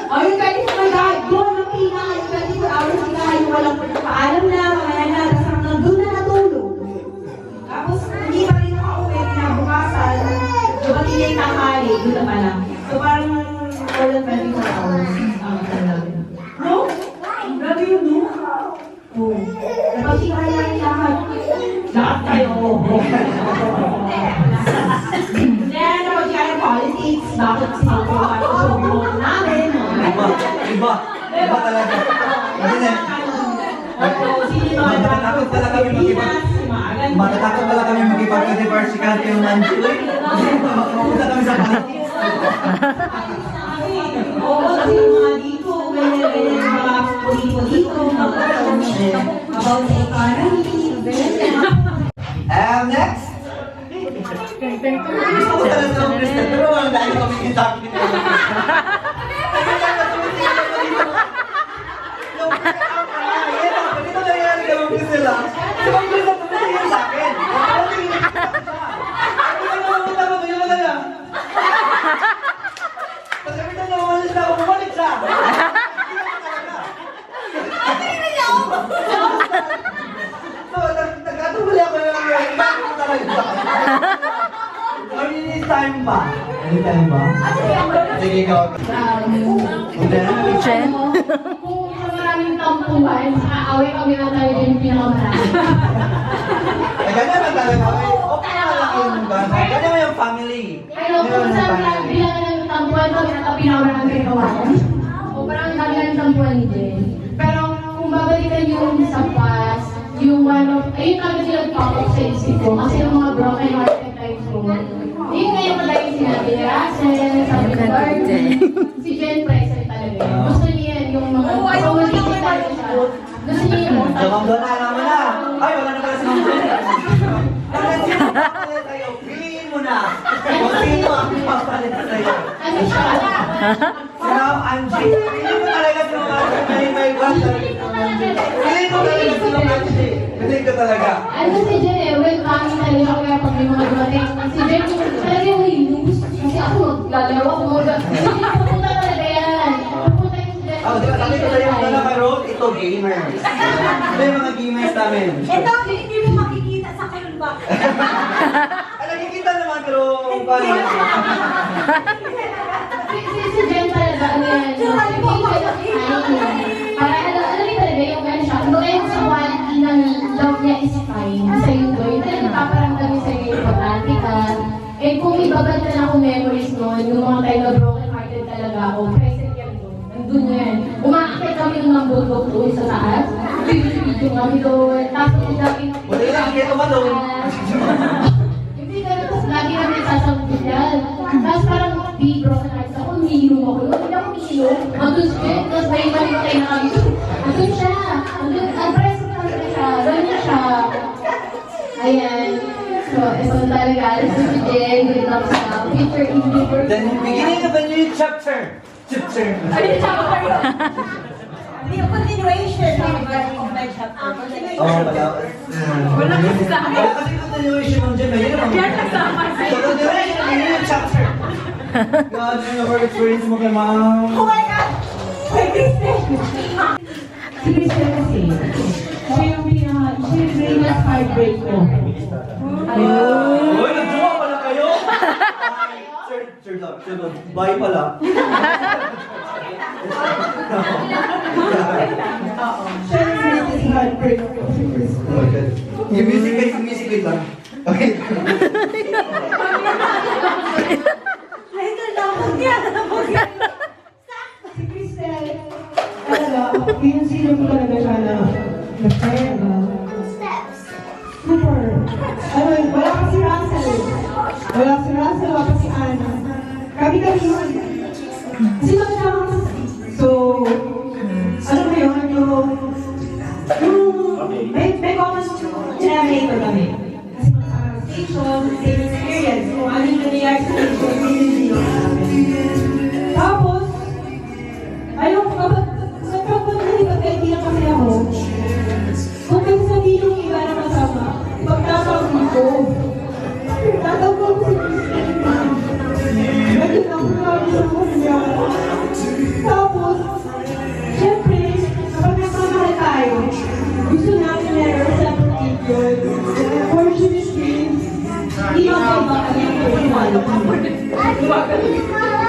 Oh, yung 24 hours, doon ang pinaka, yung 24 hours pinaka, yung walang paalam na, mamaya na, tapos hanggang doon na natulog. Tapos, hindi pa rin nakauwi, kinabukasan, dumating na yung tanghali, doon na pala. So, parang walang 24 hours ang talaga. No? Grabe yun, no? Oo. Napagsikay na rin lahat. Lahat tayo. Then, napagsikay ng politics, bakit sinagawa ko sa buong namin, Iba. Iba talaga. Kasi na, matatakot pala kami makipag-diverse si Kati yung Nancy. Mapunta kami sa politics. Oo, kasi yung mga dito, ganyan, mga politiko, about the economy. Next. Gusto ko talaga ng Kristen, pero wala dahil kami kinsabi dito. Ganito na yan, gawin ko sila. Si Ma'am Kristen, tumitingin sa akin. Pag kami na nawawalis na ako, bumalik siya. So, nagkatubali ako yung talaga. Anytime ba? Anytime ba? Sige, ikaw. Jen? Kung sa maraming tampuhan, away kami na tayo din pinakamarami. Ganyan na talaga. Okay na lang yung gano'n. Ganyan mo yung family. Pero kung sa bilang ng tampuhan, kami na pinakamarami kayo kawalan. O parang ang dami ng tampuhan ni Jen. Pero kung babalikan yung sa past, yung one of, ayun kami sila nagpapok sa isip ko. Kasi yung mga broken hearted types ko. Yun nga yung palagi sinabi ni Russell, sabi ni Barbie. Si Jen present talaga yun. Gusto niya yung mga romantic talaga siya. Gusto niya yung So, Ma'am Donna, alam mo na. Ay, wala na pala si Ma'am Donna. Piliin mo na. Kung sino ang papalit sa'yo. ano siya? Now, Angie. Piliin mo talaga si Ma'am Angie. May bata. Piliin mo talaga si Ma'am Angie. Piliin ko talaga. Ano si Jen eh, welcoming talaga ako kaya pag may mga dumating. Si Jen talaga yung news. Kasi ako maglalawa ko mga pupunta talaga yan. Pupunta yung si Jen. Di ba sabi ko sa'yo, Donna Carol, ito gamers. Ito yung mga gamers namin. Ito, hindi mo makikita sa kulba. Ay, nakikita naman, pero paano? Si Jen talaga, ano yan. Para alam niyo talaga yung ano siya. Kung yung sa quality ng love niya is fine. Sa yung doy, talaga paparamdam niya sa'yo yung importante ka. Eh kung ibabad ka na akong memories noon, yung mga time na broken hearted talaga ako, present yan doon. Nandun yan. Umakakit kami ng bulldog doon sa taas. Video kami doon. Tapos yung dami. Buti lang, kaya tumalong. Hindi ganun, tapos lagi namin sasagot yan. Tapos parang di broken hearts ako, umiinom ako. Hindi ako umiinom. Andun siya, tapos may malimatay na kami. Andun siya. Andun, ang present kami na siya. Ganyan siya. Ayan. So, ito talaga. This is Jen. Good luck sa future in future. Then, beginning of a new chapter. Chapter. Ano yung chapter? Hindi, continuation of my chapter. Oh, wala. Wala kasi sa akin. Wala kasi continuation ng Jen. Yun naman. So, continuation of a new chapter. God, ano yung experience mo kay Ma'am? Oh my God! Wait, Kristen! Si Kristen kasi, siya yung greatest heartbreak ko. Uy, nagjowa pala kayo? Sir, bye pala. Siya yung greatest heartbreak ko. Si Kristen. Yung music wait lang. Okay. Si Kristen, talaga, yung sino ko talaga siya na friend. Super. Ano, wala pa si Russell. Wala si Russell, wala pa si Anna. Kami yun. Kasi magkasama ko. So, ano ba yun, may comments na-later kami. Kasi magkasama sa station, same experience. Kung ano yung nangyayari sa station, hindi namin. Tapos, ayun, kapag nagkakaibigan kasi ako, kung may sabihin yung iba na masama, pagtatawag ko, tatawag ko si Kristen. Naging ako lagi sa kanya. Tapos, syempre, kapag nagmamahal tayo, gusto namin meron sa particular. Unfortunately, hindi magkaiba kami ang personality.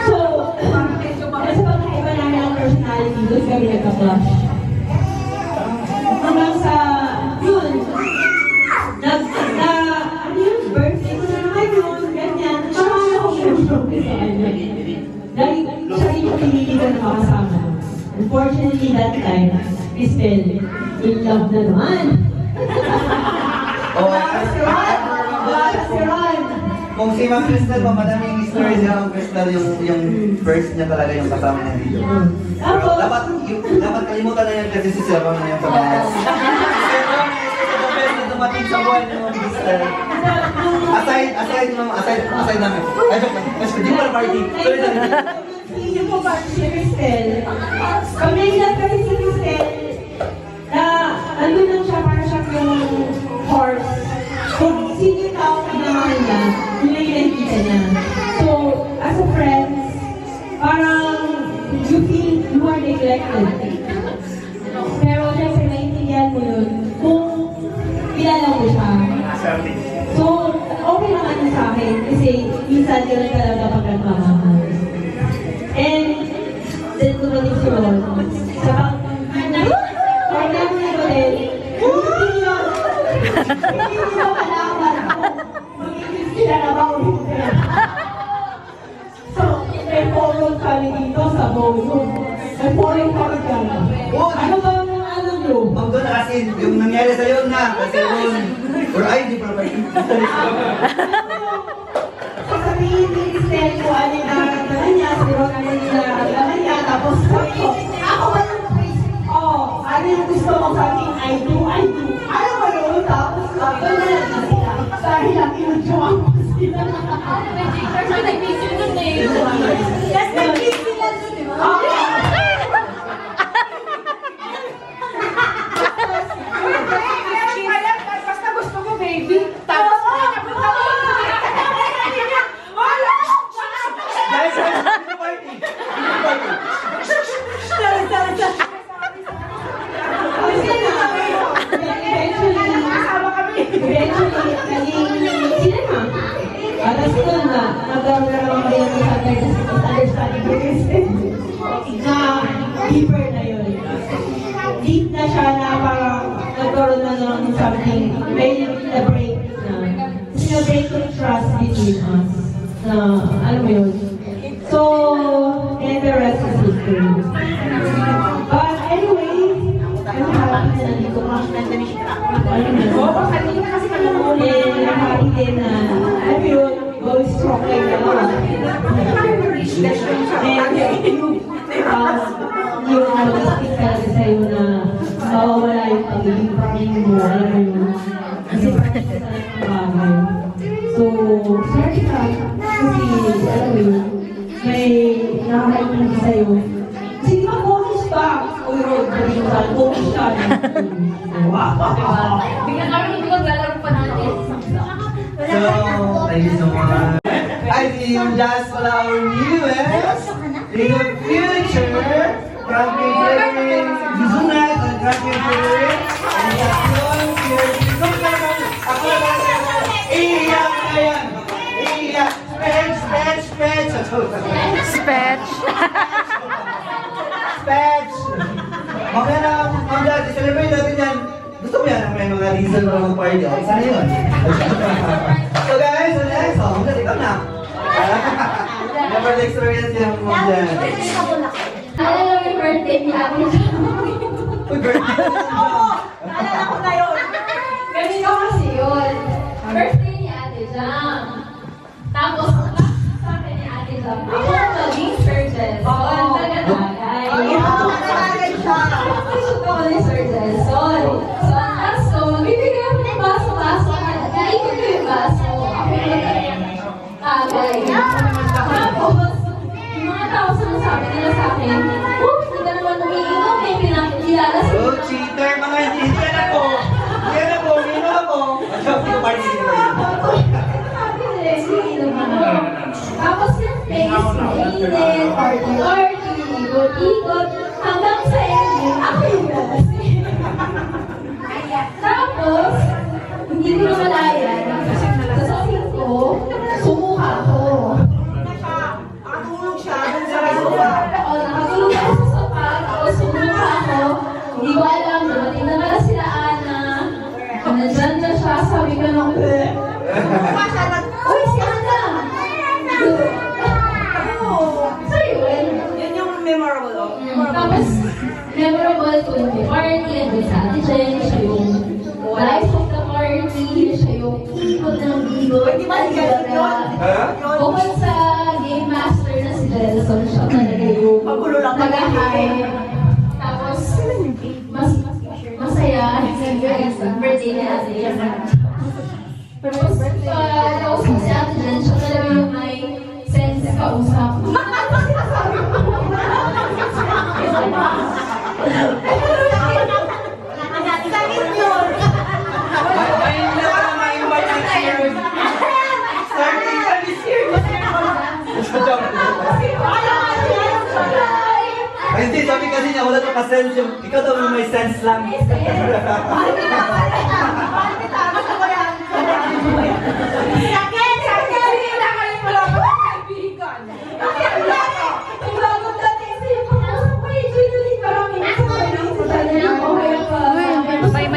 So, sa pagkaiba namin ang personality, doon kami nagka-clash. Hanggang sa, yun, ano yun, birthday ko na naman yun, ganyan. Parang ako siya sa kanya. Dahil siya rin yung pinili ko na makasama. Unfortunately, that time, Cristel, in love na naman. Oh, Si Ron. kung si Ma'am Crystal pa, madaming story si Ma'am Crystal yung first niya talaga yung kasama niya dito. Pero dapat kalimutan na yan kasi si Sir Ron na yung kasama. Si Sir Ron na yung best na dumating sa buhay ni Ma'am Crystal. Aside namin. Ay, joke lang. Di mo na party. Sorry. Hindi po ba si Cristel? Kami lang kasi si Cristel na ano lang siya, para siya yung horse. Kung sino yung tao na naman niya, yun lang yung nakikita niya. So, as a friend, parang you feel you are neglected. Pero syempre, naiintindihan mo yun kung kilala mo siya. So, okay naman yun sa akin kasi minsan yun lang talaga pag nagmamahal. And then dumating si Ron. Sa pag namin ni Rodel, hindi nyo malaman magiging sila na ba o hindi. So, may forum kami dito sa Bowlong. May forum kami dyan. Ano ba ang alam nyo? Ma'am doon, as in, yung nangyari sa'yo na, kasi Ron, or ay, di pa party. Sasabihin ni Cristel ko ano yung nararamdaman niya, si Ron ano yung nararamdaman niya, tapos sabi ko, ako ba yung ano yung gusto mo sabi, I do. Ano ba yun? Tapos sabi na lang na sila. Dahil lang pinag-jowa ko sila. Nag-picture nun eh. Yes, nag-kiss sila dun, di ba? Basta gusto ko, baby. Tapos, Guys, di party. Eventually, naging sila na. Tapos yun na, nagkaroon na naman kayo ng understanding with Kristen. Na deeper na yun. Deep na siya na parang nagkaroon na ng something, may na-break na. Kasi na-break yung trust between us. Na, alam mo yun. So, and the rest is history. But anyway, I'm happy na nandito ka. Oo, kanina kasi kami muli. I'm happy din na, alam mo yun, going strong kayo na. And yung mag-speak talaga sa'yo na mawawala yung pagiging pangin mo, alam mo yun. Kasi parang siya talaga bagay. So, sorry ka. Kasi, alam mo yun, may nakakaintindi sa'yo. Kasi di ba focus ka? Uy, Rod, focus ka. bigyan kami hindi maglalaro pa natin. So, thank you so much. I see you just for our newest in the future. Grabe Jerry, Zunat at Grabe Jerry. And Yakon, ako naman iiyak na yan. Iiyak. Spetch. Spetch. Spetch. Mamaya na, mamaya, celebrate natin yan. Gusto mo yan ang may mga reason para mag-party? Okay, sana yun. So guys, so next song, ikaw na. Never na-experience yung mga dyan. Alala mo yung birthday ni Ate Jam. Uy, birthday na yan. Naalala ko na yun. Ganito kasi yun. Birthday ni Ate Jam. Tapos, sa akin ni Ate Jam, ako ang maging surgeon. Oo, ang taga-tagay. Shoot ako ni surgeon. So, ang task ko, magbibigay ako ng baso-baso. Naikot ko yung baso. Ako yung tagay. Tapos, yung mga tao sinasabi nila sa akin, oh, hindi ka naman umiinom, may pinakilala sa Oh, cheater mga hindi. Yan ako. Ino ako. Sabi ko party dito. Tapos yung face, mainit, party-party, ikot-ikot, hanggang sa ending, ako yung nalasing. Tapos, hindi ko na malaya. Sa sasing ko, sumuka ko. Nakatulog siya dun sa sofa. O, nakatulog ako sa sofa, tapos sumuka ako. Hindi ko alam, dumating na pala sila Ana. Nandyan na siya, sabi ko nung, uy, si Ana! So yun. Yan yung memorable, oh. Tapos, memorable ko yung party, nandun sa Ate Jen, siya yung life of the party, siya yung ikot ng ikot. Di ba, galing yun? Bukod sa game master na si Jelson, siya talaga yung Pagulo lang mag-ahay. Tapos, masaya, birthday ni Ate Jen. Tapos, kausap si Ate Jen, siya talaga yung may sense kausap. Sakit yun! Ayun na lang ma-invite next year. Starting sa this year. Ay, hindi, sabi kasi niya, wala ka sense yung, ikaw daw yung may sense lang.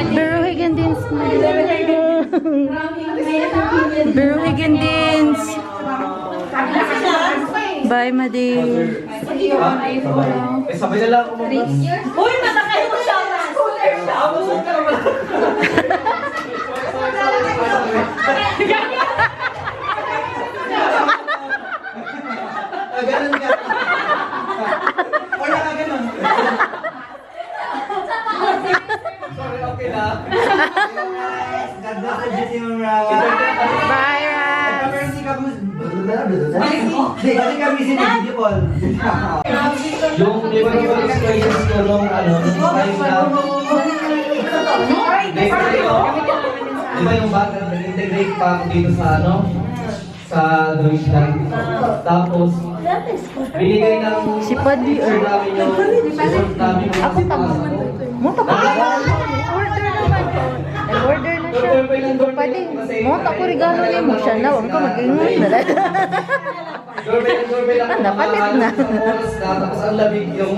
Berwigan Dins. Berwigan Dins. Bye, Madi. Eh, sabay na lang ako mag- Uy, matakay mo siya! Scooter siya! Ah, ganun ka. Wala ka ganun. Sorry, okay lang. Ganda ka dyan si Ma'am Rawa. Bye, Raz. Kasi kami... Hindi, kasi kami si Video Call. Yung memorable experience ko nung time na... Di ba yung bata, nag-integrate pa ako dito sa sa Deutschland. Tapos, binigay ng Si Paddy, teacher namin yung result namin yung Ako mo pa ba? Order naman ko. Nag-order na siya. Pwede. Mo ta ko regalo ni mo siya na. Huwag ka mag-ingon na lang. Doorbell ako Napalit na. Tapos ang labig yung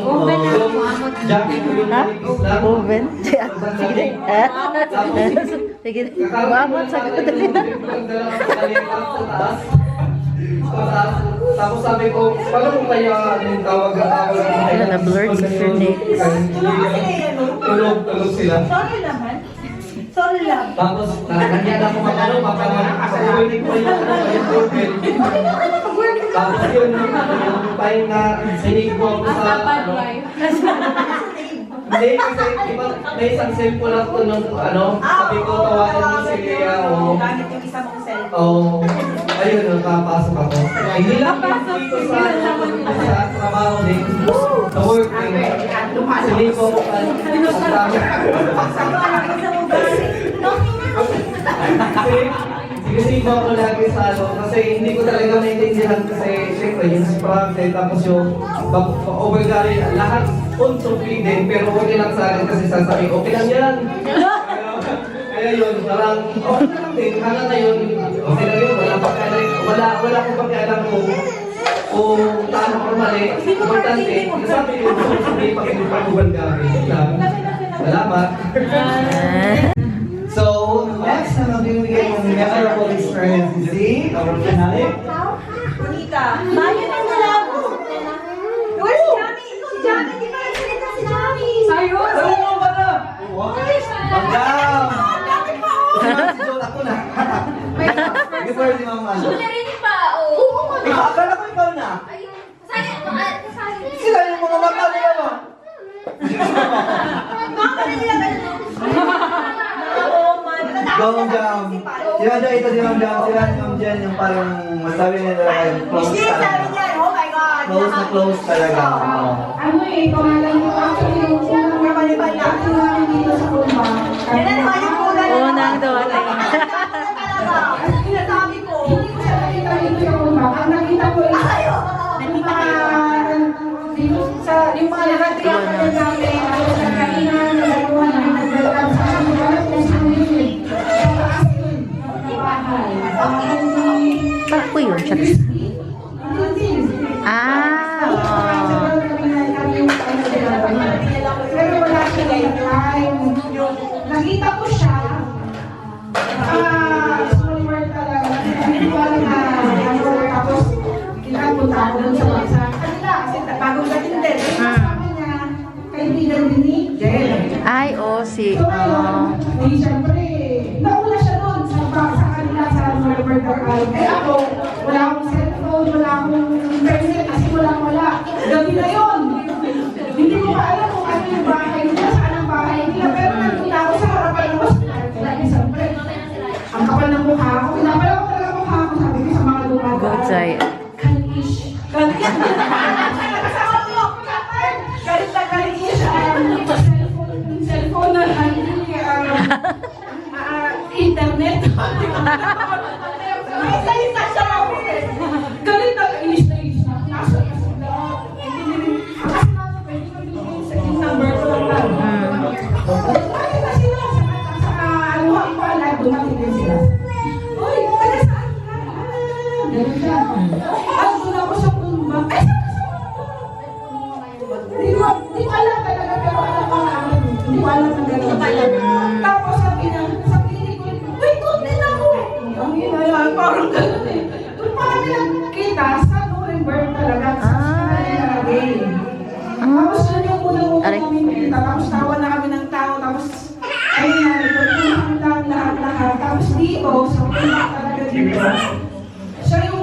jacket ko yung Ha? labig na. Oven? Sige. Sige. Umamot sa kadali. Tapos sabi ko, paano kung kaya yung tawag Wala na, blurred sa surname. Tulog sila. Sorry naman. Sorry lang. Tapos, nandiyan ako matanong, mapaparinig ko yung doorbell. Tapos yun, yung time na sinig ko ako sa... Hindi, kasi iba, may isang cellphone lang to nung sabi ko, tawagan mo si Lea o... Gamit yung isa mong cellphone. Oo. Ayun, nakapasok ako. Hindi lang dito sa trabaho din. Sa work din. Sinig ko ako Sinisig mo ako lagi sa kasi hindi ko talaga maintindihan kasi syempre yung sprag din tapos yung overgari lahat punto din pero okay lang sa akin kasi sasabi okay lang yan. Kaya yun, parang okay lang din, hanggang ngayon okay lang yun, wala akong pakialam kung tama o mali, importante, sabi ko hindi pa kayo pag-overgari. Salamat. So, next na magbibigay ng memorable experience si our finale. Monica. Bayan ang nalabo. Uy, si Jami. Si Jami. Di ba nagsalita si Jami? Ayun. Ano mo ba na? Magdam! Bakit pa Si Jot ako na. Before si Ma'am Ano. Narinig pa, oo. Akala ko ikaw na. Ayun. Sayang. Sila yung mga mata nila mo. Bakit na nila ganun? Go, Ma'am Jam. Si Ma'am Jam, ito si Ma'am Jam. Sila si Ma'am Jen, yung parang masabi nila kayo. Close Hindi, sabi talaga. niya. Oh my God. Close na close talaga. Oo. Ano pangalan mo actually yung Kapalibay na. namin dito sa Kumba. Yan na naman yung una. Unang dumating. Sinasabi ko. Hindi ko siya nakita dito sa Kumba. Ang nakita ko is Nakita kayo. dito sa yung mga nakatriyakan na namin, ako sa kainan, nagagawa namin nagdalab sa amin, parang nasa amin. Sa taas yun, sa bahay. Parang ko yun, chat. Ah, Pero wala siya time. Nakita ko siya, small world talaga. Hindi ko alam na tapos kinapunta ako doon sa kanila. Kasi bagong dating din. kaibigan din ni Jen. Ay, oh, si... So ngayon, eh, siyempre, nauna siya doon sa kanila sa November Carl. Eh ako, wala akong cellphone, wala akong internet, kasi wala. Gabi na yun. Hindi ko pa alam kung ano yung bahay nila, saan ang bahay nila, pero nandun ako sa harapan ng hospital. Kaya siyempre, ang kapal ng mukha ko, pinapala ko talaga mukha ko, sabi ko sa mga lumagaan. Good side. Kalish. Kasama mo, galit na kalish. Cellphone na internet. May salita siya. Galit na inis na. Nasa lahat. Kasi nasa pwede ko yung number ko lang. Bakit na sila? Sa aluhang pala, dumating din sila. Uy, taga saan ka? Ganun siya. At doon ako sa kumba. Ay, Hindi ko alam talaga, pero alam ko namin. Hindi ko alam na gano'n talaga. Tapos sabi niya, wait, doon din ako. Ang hinayaan, parang gano'n eh. Doon pa kami nagkita sa Nuremberg talaga. Sa Nuremberg. Tapos yun yung unang-unang kami nakita. Tapos tawa na kami ng tao. Tapos, ayun na, nagpapulungan lang lahat-lahat. Tapos dito, sa pulang talaga dito. Siya yung...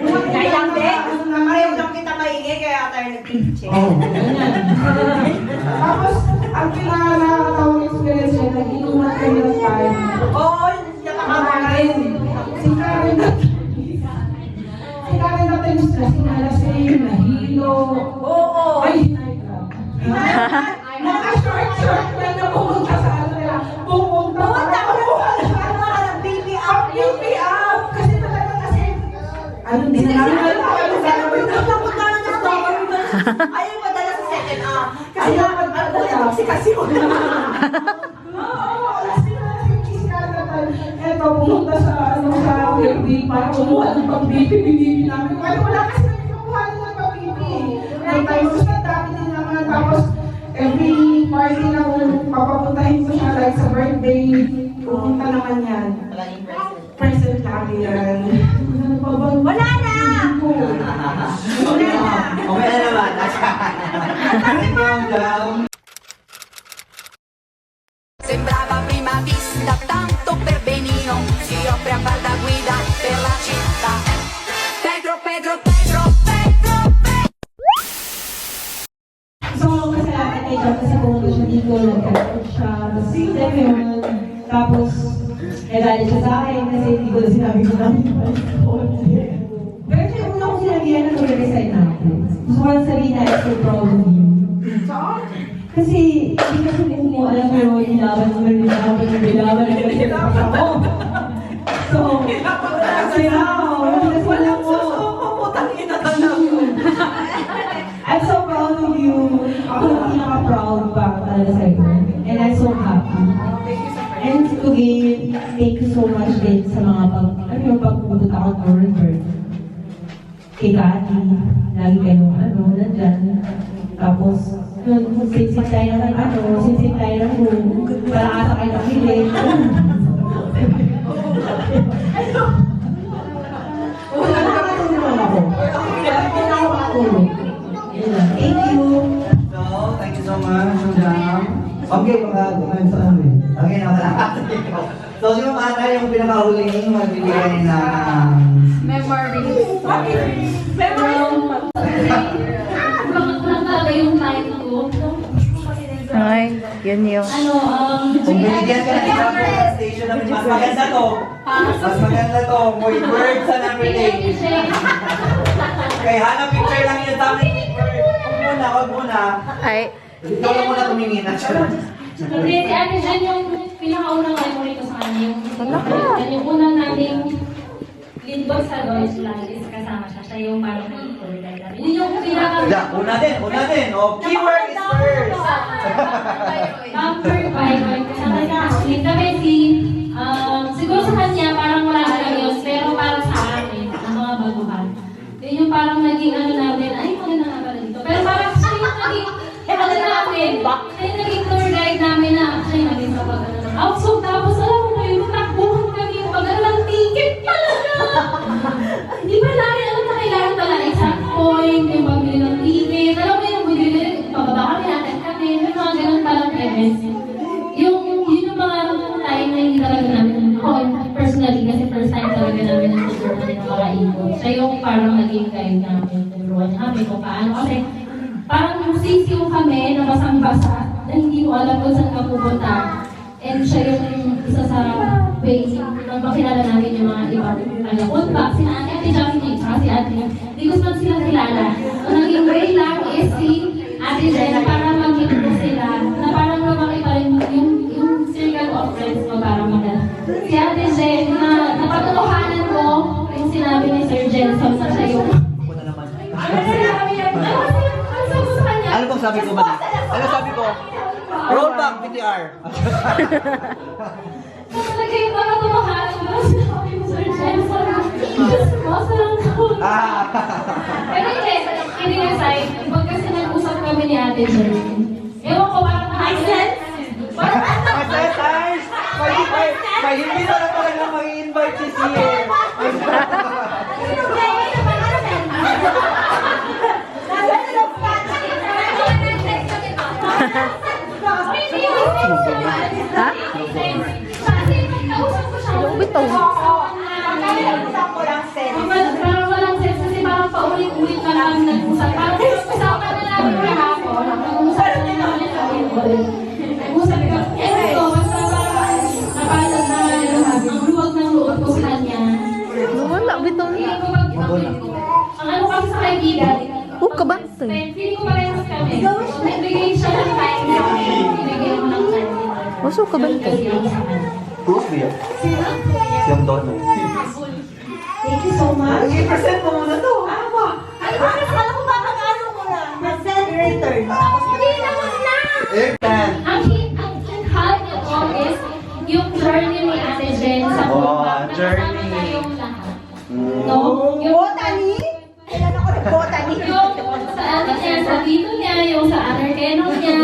Kaya lang, Bek. Pareho lang kita maingay, kaya tayo nag-teach. Tapos, ang pinaka-nakakatawang experience niya, nag-inuman kami ng time. Oo, nakakamarin. Si Karen natin stress, nalasing, nahilo. Oo. Ay, naka-short lang na pumunta sa ano nila. Pumunta ng BB up. BB up! Kasi talaga kasi, ano din na Ayaw madala sa second up. Kasi Ayaw dapat magpadala. kasi Oo, lasing si Karen. Eto, pumunta sa BB para kumuha ng pang-BB namin. Kaya wala kasi namin kukuha ng pang-BB. Tapos na dami din naman. Tapos, every party na kung papapuntahin ko siya, like sa birthday, pumunta naman yan. Present lagi yan. Wala na! Okay na naman. Thank you, Jam. Sembrava prima vista tanto per benino, si offre a far da guida per la città. Pedro, Pedro, Pedro, Pedro, Pedro. So, kasalanan kay Jam kasi pumunta siya dito, nag-airport siya, tapos nagalit siya sa akin kasi hindi ko sinabi ko namin. Pero siya una ko sinabihan na nag-resign na ako. Gusto ko lang sabihin na I'm so proud of you. Kasi hindi kasi mo alam pero nilaban mo rin nilaban ako. So, wala mo. I'm so proud of you. Ako yung pinaka-proud pa talaga sa'yo. And I'm so happy. And again, thank you so much din sa mga pagpupunta ako ng Nuremberg. Kay Kati, lagi kayong nandyan. Tapos, sinsip tayo ng room, para asa kayo ng hilig. Wala na nakatulong ako. Wala na ako makatulong. Thank you. So, thank you so much, Jam. Okay, kumain sa amin. Okay na, wala. So, si Ma'am Ana, yung pinakahuling magbibigay ng... Memories. Lang talaga yung time ko. Ay, yun yung... Kung binigyan ka ng isang station namin, mas maganda to. Mas maganda to. Muy word sa number 8. Kaya hanap picture lang yun sa amin. Huwag muna. Ay, Ikaw lang muna tumingin. Kasi si Ate Jen yung pinakaunang memory ko sa kanya. Yung unang nating lead boy sa Lois Lagis kasama siya. Siya yung parang tour guide namin. Yun yung pinaka... Una din. Oh, keyword is first. Number 5, kasama si Ashley. Kami siguro sa kanya parang wala ka lang yun, pero para sa amin, ang mga baguhan. Yun yung parang naging namin, ay maganda nga pala dito. Pero parang siya yung naging, namin, siya yung naging tour guide namin na siya yung naging kapag outside. Tapos alam mo na yun, takbuhan kami yung pag ng ticket talaga. Hindi ba namin alam na kailangan pala isang point, yung pagbili ng ticket. Alam mo yung bibili, pababa tinuruan niya kami kung paano. Kasi parang sisiw kami na basang-basa na hindi mo alam kung saan ka pupunta. And siya yung isa sa ways nang makilala namin yung mga ibang contacts. Si Ate Jackie, saka si Ate. Hindi ko naman sila kilala. Ang naging way lang is si Ate Jen para mag-meet ko sila. Na parang lumaki pa rin yung circle of friends ko para magdala. Si Ate Jen na napatutuhanan ko yung sinabi ni Sir Jenson na siya yung... Ako na naman. Ano bang sabi ko ba? Ano sabi ko? Roll back, PTR. Talaga yung napatutuhanan ko sinabi ni Sir Jenson. Just masa lang ako. Pero hindi aside, pag kasi nag-usap kami ni Ate Jen, ewan ko parang nakasense. May hindi na talaga mag-i-invite si CM. Ha? Yung bitaw. Parang walang sense kasi parang paulit-ulit na lang nag-usap. Parang usapan na namin kahapon. Nag-usap na namin kami ulit. Nag-usap ka. Ito, basta parang napasag na ang luwag ng loob ko sa kanya. Wala, bitaw na. Ang ano kasi sa kaibigan, Kabantay. feeling ko parehas kami. Nagbigay siya ng time. Ibigay mo ng time. Maso kabantay. Close niya. Yung doon. Thank you so much. I-present mo muna to. Alam ko ba mag-ano ko na? Present return. Tapos Hindi naman na! Ang high niyo po is yung journey ni Ate Jen sa Bulacan. journey. Nakasama tayong lahat. No? Yung botany? Kailan ako nag-botany? yung sa ano niya, sa dito niya, yung sa other canon niya.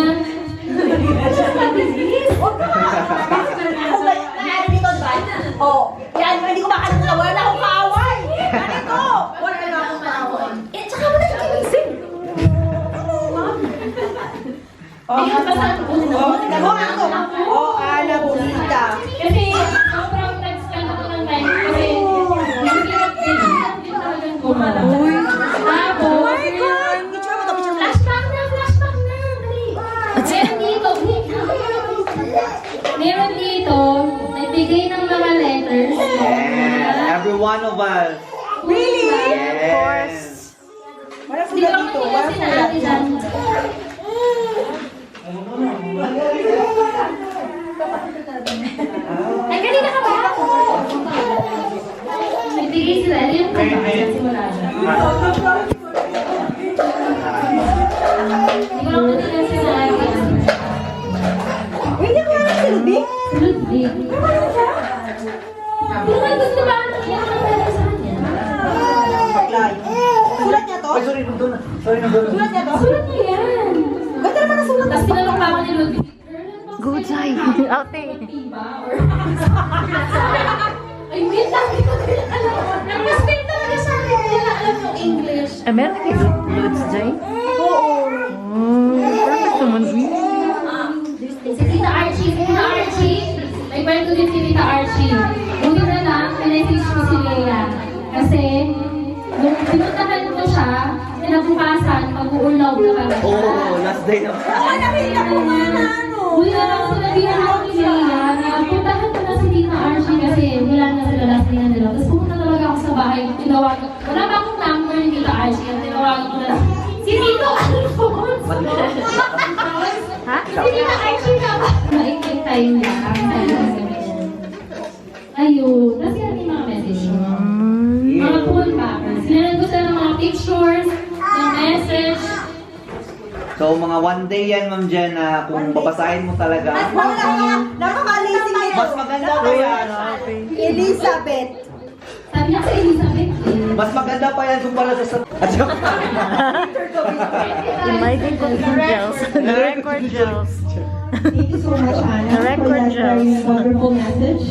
Huwag ka nga. Ako ba, naano dito, diba? Oo. Yan, hindi ko makalimutan. Wala na akong kaaway. Ganito. Wala na akong kaaway. Eh, tsaka mo na kikinising. Ayun, basta Ako. Ana Bonita. kasi sobrang nag-spend ako ng time kasi yung hirap din talagang gumalaw. Tapos, Picture mo to, picture mo. flashback na, dali. Meron dito, nagbigay ng mga letters. Yeah, every one of us. Really? Yes. Wala Hindi sulat ko dito. naman Wala sinabi sulat. dyan. Ay, kanina ka ba? Nagbigay sila. Ano yung simula dyan? Hindi ko lang kanina sinabi. Wait, ako lang si Ludwig? Ludwig. Ano siya? Hindi naman gusto ba ang nangyari ng letter sa kanya? Paglay. Sulat niya to? Ay, sorry, nandun na. Sorry, nandun na. Sulat niya to? Sulat niya yan. Ganda naman ang sulat. Tapos tinanong pa ako ni Ludwig. Good side. Ate. Diba? Or... Ay, wait lang. Hindi ko din alam. Nag-respect talaga sa akin. Hindi na alam yung English. Ay, meron kay Lods Jay? Oo. Perfect naman. Si Tita Archie. Tita Archie. May kwento din si Tita Archie. Buti na lang, pinag-teach ko si Leia. Kasi, nung pinuntahan ko siya, kinabukasan, mag-uulaw na kami. Oh, last day na. Nakita ko nga na ano. Buti na lang sinabihan ako ni Leia na puntahan ko na si Tita Archie kasi wala na sila last day na nila. Tapos pumunta talaga ako sa bahay. Tinawagan. Wala pa akong number ni Tita Archie. Tinawagan ko na lang. Si Tito Alphonse! Ha? Si Tita Archie na ba? Maikling time niya. Ayun. Tapos yan yung mga message mo. Mga phone backers. Sinanod ko sila ng mga pictures, ng message. So, mga one day yan, Ma'am Jen, na kung babasahin mo talaga. Wala nga. Napaka-lazy nito. Mas maganda pa yan. Elizabeth. Sabi niya si Elizabeth. Mas maganda pa yan kumpara sa... At saka... Imagine ko yung gels. The record gels. Thank you so much, Anna, The record for that very gels. wonderful message.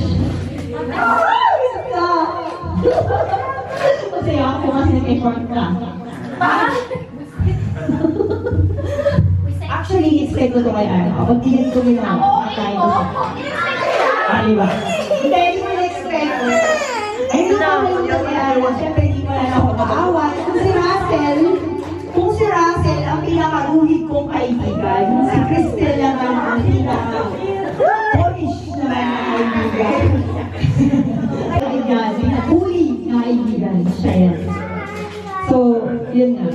Kasi ako kasi nag-effort ka. Actually, expect ko to kay Anna. Pag tinit ko nila, makain ko siya. Di ba? Hindi, hindi ko na-expect. Ay, hindi ko na-expect kay Anna. Siyempre, hindi ko na ako makaawa. Kasi Russell ang pinakaruhig kong kaibigan, si Cristel naman ang pinaka-polish naman na kaibigan. Kaibigan, pinakuli na kaibigan, siya yan. So, yun nga.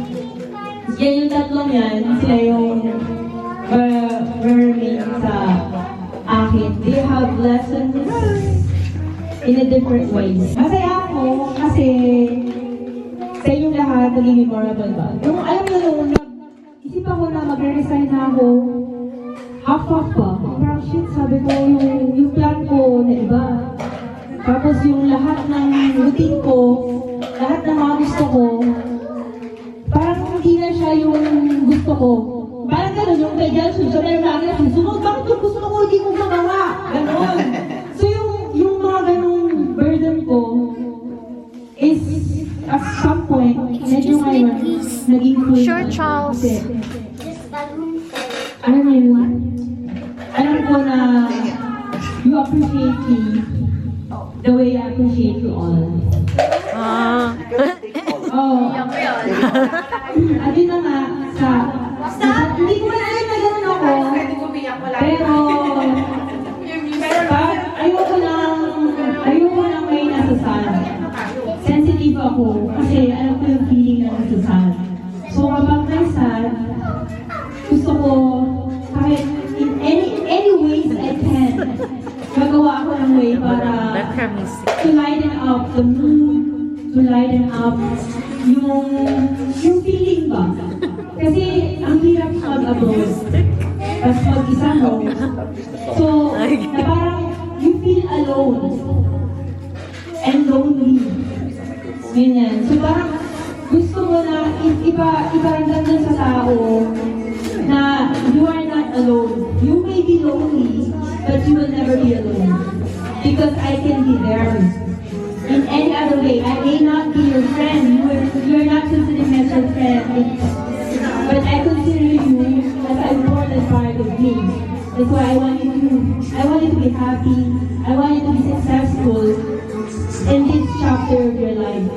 Yan yung tatlong yan, sila yung mermaid sa akin. They have lessons in a different ways. Masaya ako kasi sa inyong lahat naging memorable ba? Yung alam nyo nung isip ako na magre-resign na ako, half-half pa. Parang shit, sabi ko, yung plan ko na iba. Tapos yung lahat ng routine ko, lahat ng mga gusto ko, parang hindi na siya yung gusto ko. Parang gano'n, yung kay Jelson, so meron lagi na susunod, bakit yung gusto ko, hindi ko magawa? Gano'n. So yung mga ganong burden ko is at some point, medyo ngayon, naging full. Sure, Charles. Kasi, alam mo yun, alam ko na you appreciate me the way I appreciate you all. Ah. Oh. At yun na nga, hindi ko man alam na gano'n ako, pero, ayoko lang may nasasad. Sensitive ako kasi alam ko yung feeling na nasasad. So kapag may sad, gusto ko kahit in any ways I can, magawa ako ng way para to lighten up the mood, to lighten up yung feeling ba. Kasi ang hirap mag-abroad, tapos mag-isa mo. So, na parang you feel alone and lonely. Ganyan. So parang gusto mo na iparamdam dun sa tao na you are not alone. You may be lonely, but you will never be alone. Because I can be there. In any other way, I may not be your friend. You are not considered me as your friend. But I consider you as an important part of me. That's why I want you to be happy. I want you to be successful in this chapter of your life.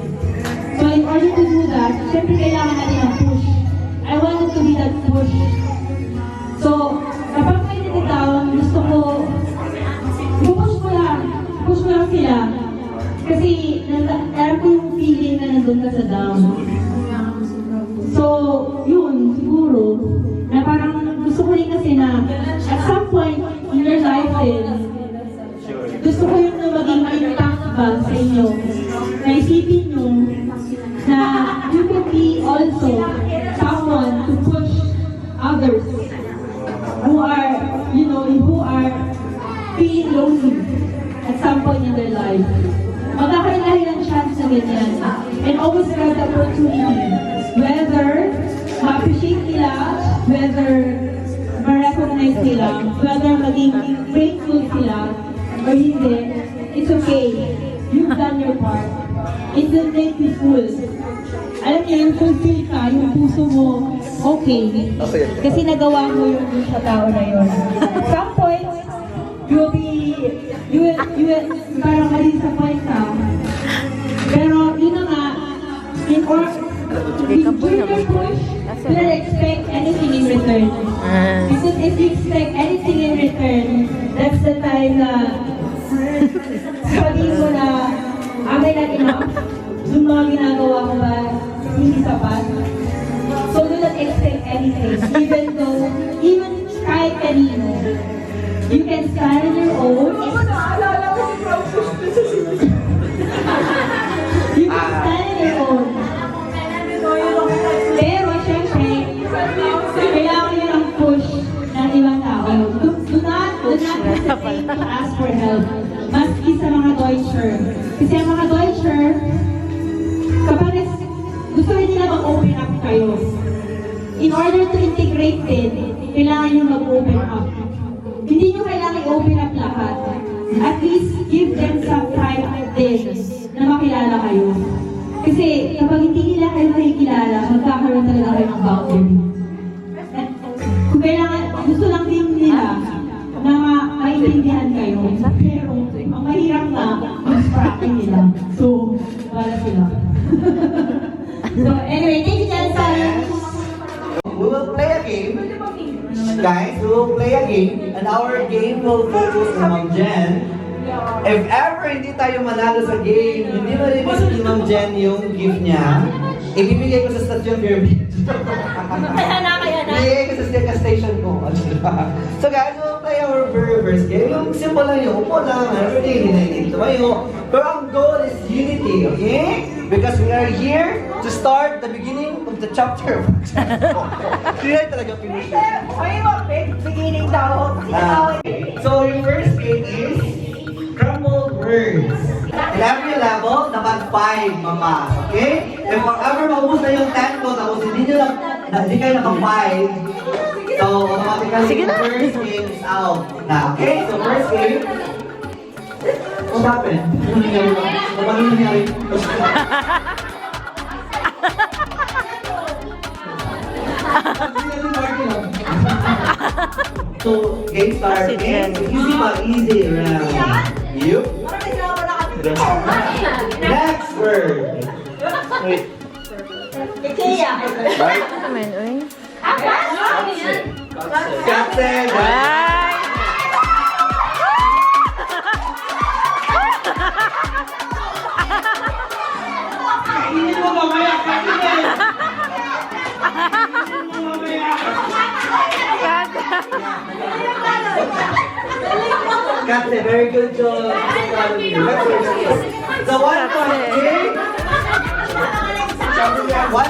So in order to do that, syempre kailangan natin ng push. I wanted to be that push. So, kapag may nagdown, gusto ko, push ko lang sila. Kasi alam ko yung feeling na nandun ka sa down. So, yun, siguro, na parang gusto ko rin kasi na at some point in your life din, gusto ko yung maging impact ba sa inyo. Naisipin nyo na you can be also someone to push others who are, who are feeling lonely at some point in their life. Magkakaroon na rin ng chance na ganyan. And always grab the opportunity. Whether ma-appreciate nila, whether ma-recognize nila, whether maging grateful sila, or hindi, it's okay. You've done your part. It will make you full. Alam niyo, yung fulfill ka, yung puso mo, okay. Kasi nagawa mo yung sa tao na yun. At some point, you will, parang ma-disappoint ka. Pero yun na nga, in order, if you push, you don't expect anything in return. Because if you expect anything in return, that's the time na sabihin mo na amay na enough, yung mga ginagawa ko ba hindi sapat. So do not expect anything, even kahit kanino. You can stand on your own. You can stand on your own. Pero syempre, kailangan nyo ng push ng ibang tao. Do not hesitate to ask for help. Maski sa mga Deutscher. Kasi ang mga Deutscher, kapag gusto rin nila mag-open up kayo. In order to integrate din, kailangan nyo mag-open up. Hindi nyo kailangan i-open up lahat. At least, give them some time din na makilala kayo. Kasi kapag hindi nila kayo makikilala, magkakaroon talaga kayo ng boundary. Kung kailangan, gusto lang din nila na maintindihan kayo. Pero ang mahirap na, mas practice nila. So, wala sila. So, anyway, thank you play a game, and our game will focus on Ma'am Jen. If ever hindi tayo manalo sa game, hindi marinig ni Ma'am Jen yung gift niya, ibibigay ko sa station pyramid. Kaya na. Ibibigay ko sa station ko. So guys, we'll play our very first game. Yung simple lang yun, upo lang, everyday, hindi tumayo. Pero ang goal is unity, okay? Because we are here to start the beginning of the chapter. Kaya talaga finish. Ay, beginning daw. So your first game is crumbled words. In every level, dapat 5 mama. Okay? If ever maubos na yung 10 ko, tapos hindi kayo naka-5, so automatically the first game is out na. Okay? So first game, what happened? Ano nangyari? So, game start. Okay? Easy pa, easy round. You? Next word. Wait. Right? Naman, uy. Captain. Captain, very good job. So 1 point, okay? 1.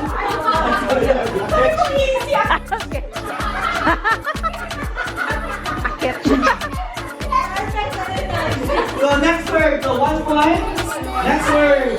So next word, so 1 point. Next word.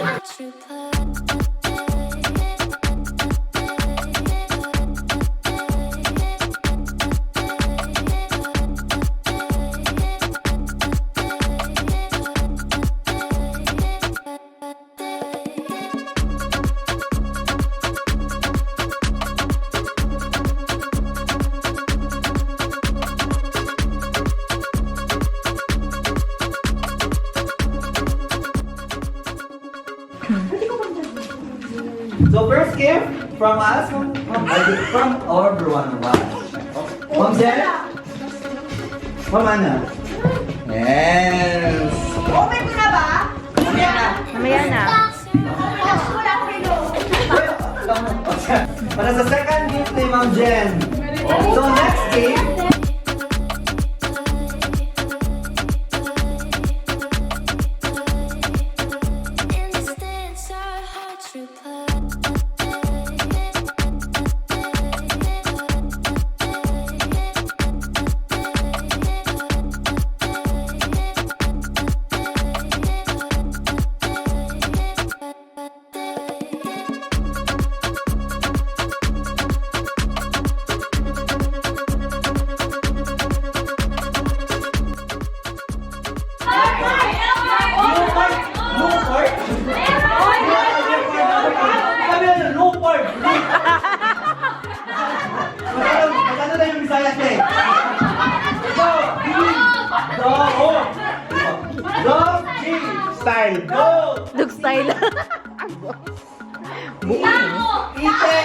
So first gift from us, from everyone. Ma'am Jen? Ma'am Ana? Yes! Open ko na ba? Mamaya na. Para sa second gift ni Ma'am Jen. So next gift, In the distance, our hearts replay. Magkano na yung Bisaya te? Style. Go! Dog style. Ite!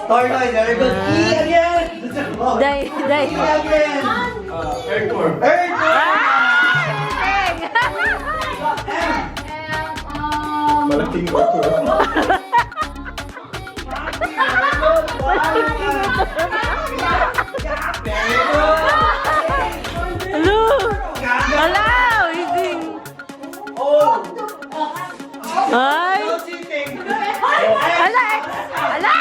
Tortoise, very good. E again! Day. E again! Airport. Earthworm! Malaking bato. Hello! Hello! Easing! Oh! Ay! No cheating! Ala! Ala!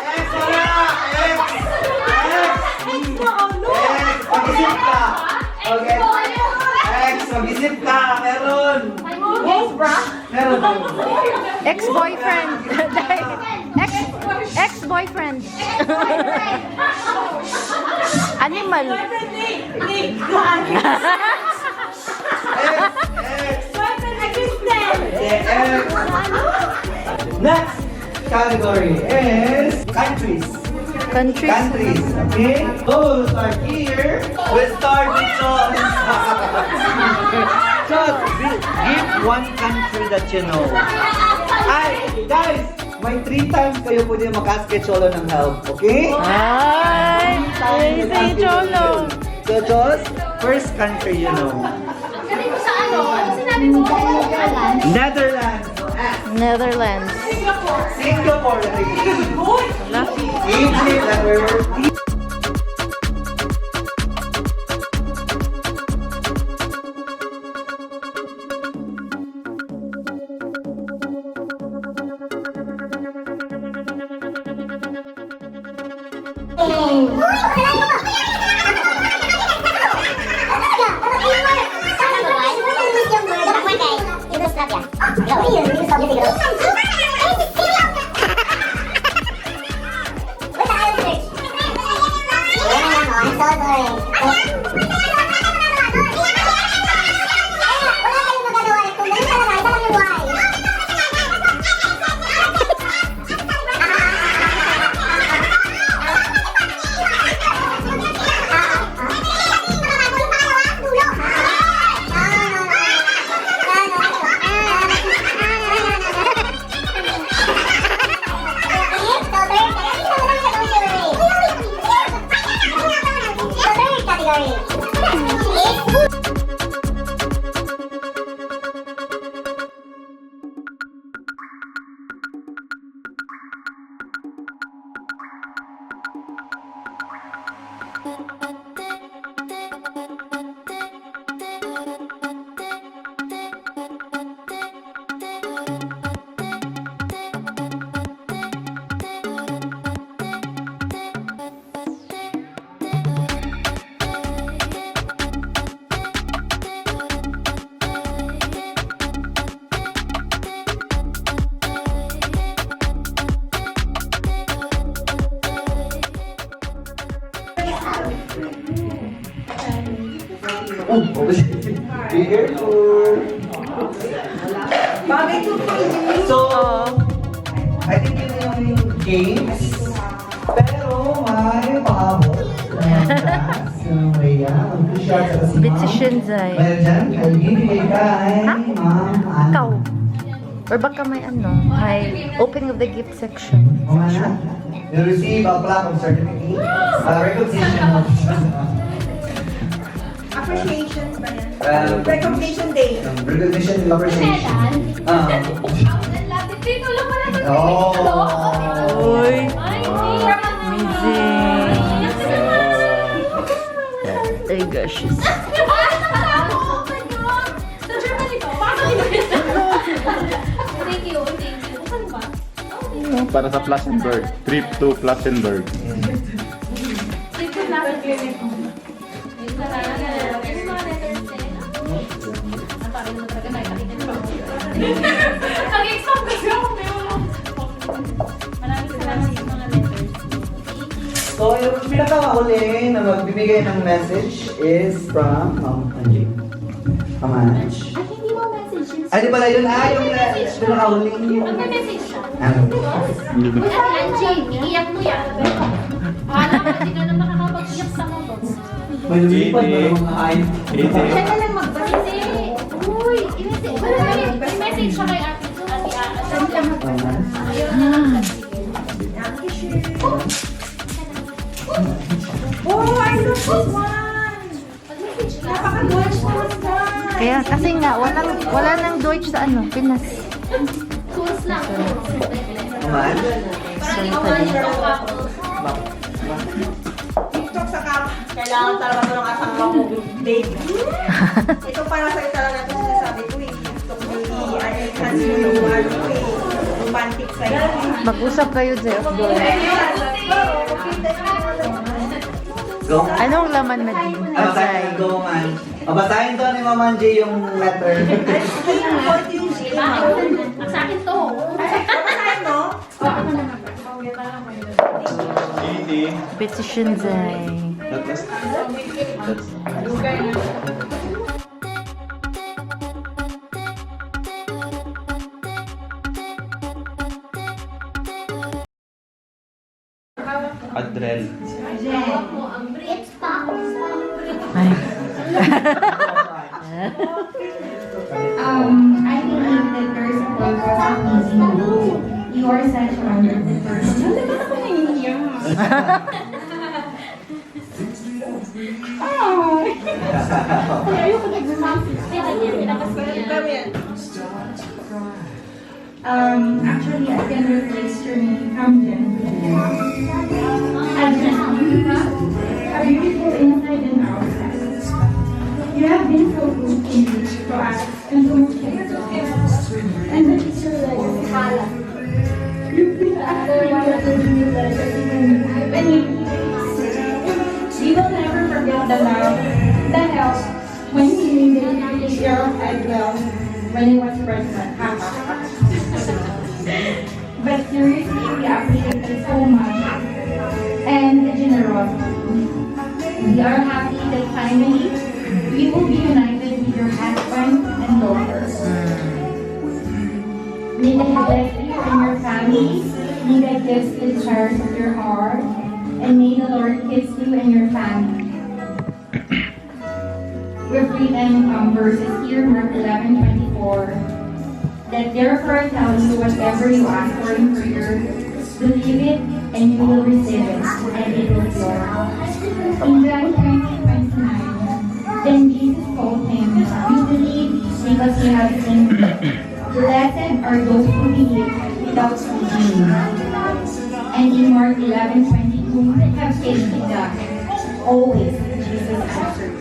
X wala! X! Mag-isip ka! Okay. X, mag-isip ka! Meron! Meron! Ex-boyfriend. Ex-boyfriend. Animal. Next category is countries. Countries. Okay? So we'll start here. We'll start with John. John, give one country that you know. Ay, guys! May 3 times kayo pwede mag-ask kay Cholo ng help, okay? Ay! Ay, si Cholo. So, Chos, first country you know. Galing mo sa ano? Ano sinabi mo? Netherlands. Netherlands. Singapore. Egypt, letter T. Be careful. So, I think yun yung games. Pero may pahabol. So, ayan. Bitsy Shinzai. Well dyan, I'll give you kay Ma'am Ann. Ikaw. Or baka may ano, may opening of the gift section. Mga na, you'll receive a plaque of certificate. Recognition. Appreciation ba yan? Recognition Day. Recognition and appreciation. Dito lang pala ito. Oh. Uy. Amazing. Ay, gosh. Sa Germany ba? Bakit Thank you. Saan ba? Para sa Plassenburg. Trip to Plassenburg. Dito na sa clinic. Nag-expect kasi ako maraming salamat sa mga letters. So, yung pinakahuli na magbibigay ng message is from Ma'am Angie. Kamanch. Ay, hindi mo message. Ay, di pala yun? Ah, yung pinakahuli. Mag-message siya. Ano? Uy, Ate Angie, iiyak mo yan. Alam mo, hindi ka na makakapag-iyak sa mga May lumipad ba yung mga ay? Siya na lang magbasa. Uy, i-message. May message siya kay Ate Ayun na lang. Oh, I love this one! Napaka-Deutsch naman ka! Kaya kasi nga, wala nang Deutsch sa ano, Pinas. Tools lang. Kamanch? Parang ikaw nga yung couple. TikTok sa kap. Kailangan talaga ito ng asawa ko, babe. Ito para sa'yo talaga ito sinasabi ko eh. TikTok baby. I-enhance mo yung ano ko eh. Romantic sa'yo. Mag-usap kayo, Jeff. Go. Anong laman na din? Basahin ko, man. Basahin to ni Ma'am Angie yung letter. Ang sa akin to. Basahin mo? Bitsy Shinzai. Adrel. Ay. I believe that there's a life was amazing. You are such a wonderful person. Actually, I can replace your name from Jen. Are beautiful inside and outside. You have been so good to me, to us, and so much and the teacher legacy. You've been actually one of the new legacy. We will never forget the love, the help, when he needed to take care of Edwell when he was pregnant. But seriously, we appreciate you so much. And the generosity. We are happy that finally you will be united with your husband and daughter. May God bless you and your family. May God give the desires of your heart. And may the Lord kiss you and your family. We're reading verses here, Mark 11:24. That therefore I tell you, whatever you ask for in prayer, believe it and you will receive it, and it will be yours. In John 20:29, then Jesus told him, you believe because you have seen me. Blessed are those who believe without seeing. And in Mark 11:22, have faith in God. Always, Jesus answered.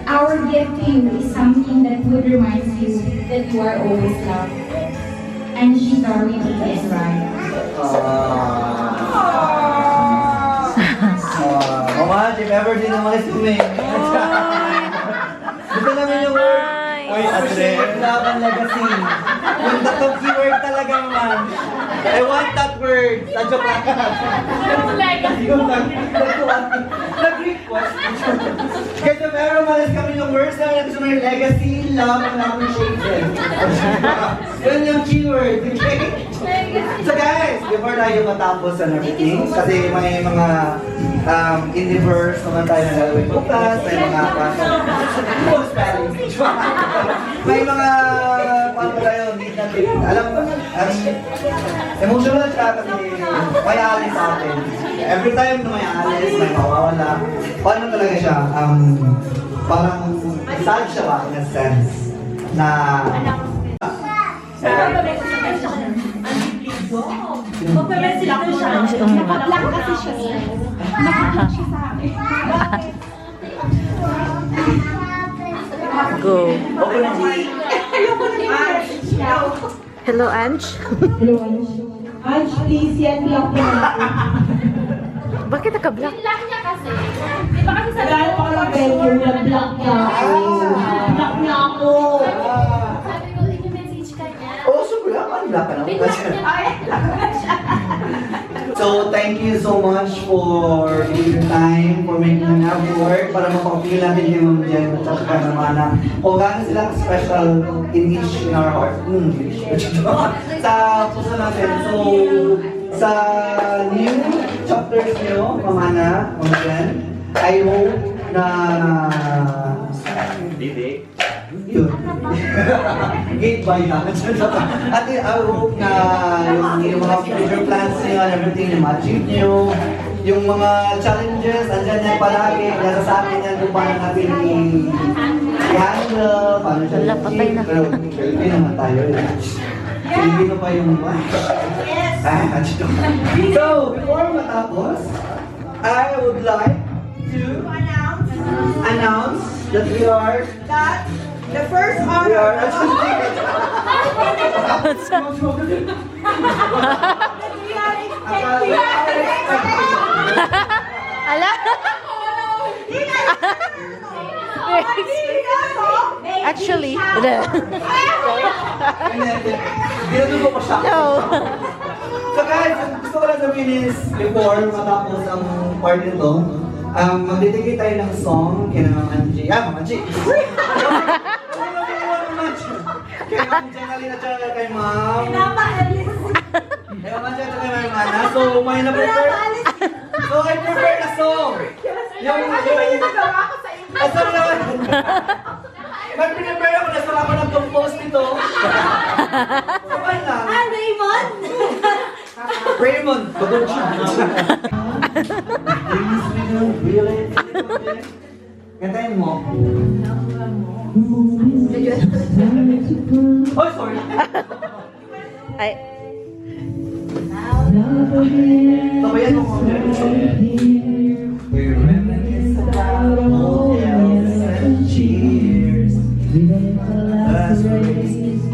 Our gift to you is something that would remind you that you are always loved. And she's already is right. Mama, if ever din naman swimming. Ito naman yung word. Oy, Andre. Laban legacy. Yung datong keyword talaga naman. I want that word. Sadyo pa ka. Yung nag-request. Kasi meron malas kami yung words na gusto mo yung legacy, love, and appreciation. Yun yung keyword. Okay? So guys, before tayo matapos and everything, kasi may mga indie verse naman tayo na gagawin bukas, may mga may mga paano tayo, need natin. Alam mo, emotional siya kasi may alis sa atin. Every time na may alis, may mawawala. Paano talaga siya? Parang sad siya ba in a sense na Go. Hello, Ange. Hello, Ange. Ange, please, yan block mo na ako. Bakit naka-block? Lock niya kasi. Di ba kasi sabi Dahil ko, pa lang kayo, block niya ako. Block niya ako. sabi ko, i-message ka niya. oh, super lang. Wala ka naman. So, thank you so much for your time, for making an effort para mapapil natin kay Ma'am Jen at saka naman na kung gaano sila special in each in our heart. Sa puso natin. So, sa new chapters niyo, Ma'am Ana, Ma'am Jen, I hope na yun. Gate by na. At I hope na yung mga future plans niyo and everything na ma-achieve niyo. Yung mga challenges, andyan yan palagi. Nasa sa akin yan kung paano natin i-handle, paano siya Wala, patay na. Pero hindi naman tayo. Hindi na pa yung So, before matapos, I would like to announce that we are The first We honor are actually Ala? Actually, Ginatubo ko siya. no. So guys, gusto ko lang sabihin is before matapos ang part nito, mag-dedicate tayo ng song kay Ma'am Angie. Ma'am Angie! Kay Ma'am Jenalyn at saka kay Ma'am. Kay Ma'am Angie at saka kay Ma'am Ana. So, may na-prepare. So, I prepared a song. Yung sorry naman. Mag-prepare ako na song ako nag-compose nito. Sabay lang. Raymond? Raymond, pagod siya. Kantayin mo. Oh, sorry. Ay, Sabayan mo ko. We reminisce about old days and cheers. Last race,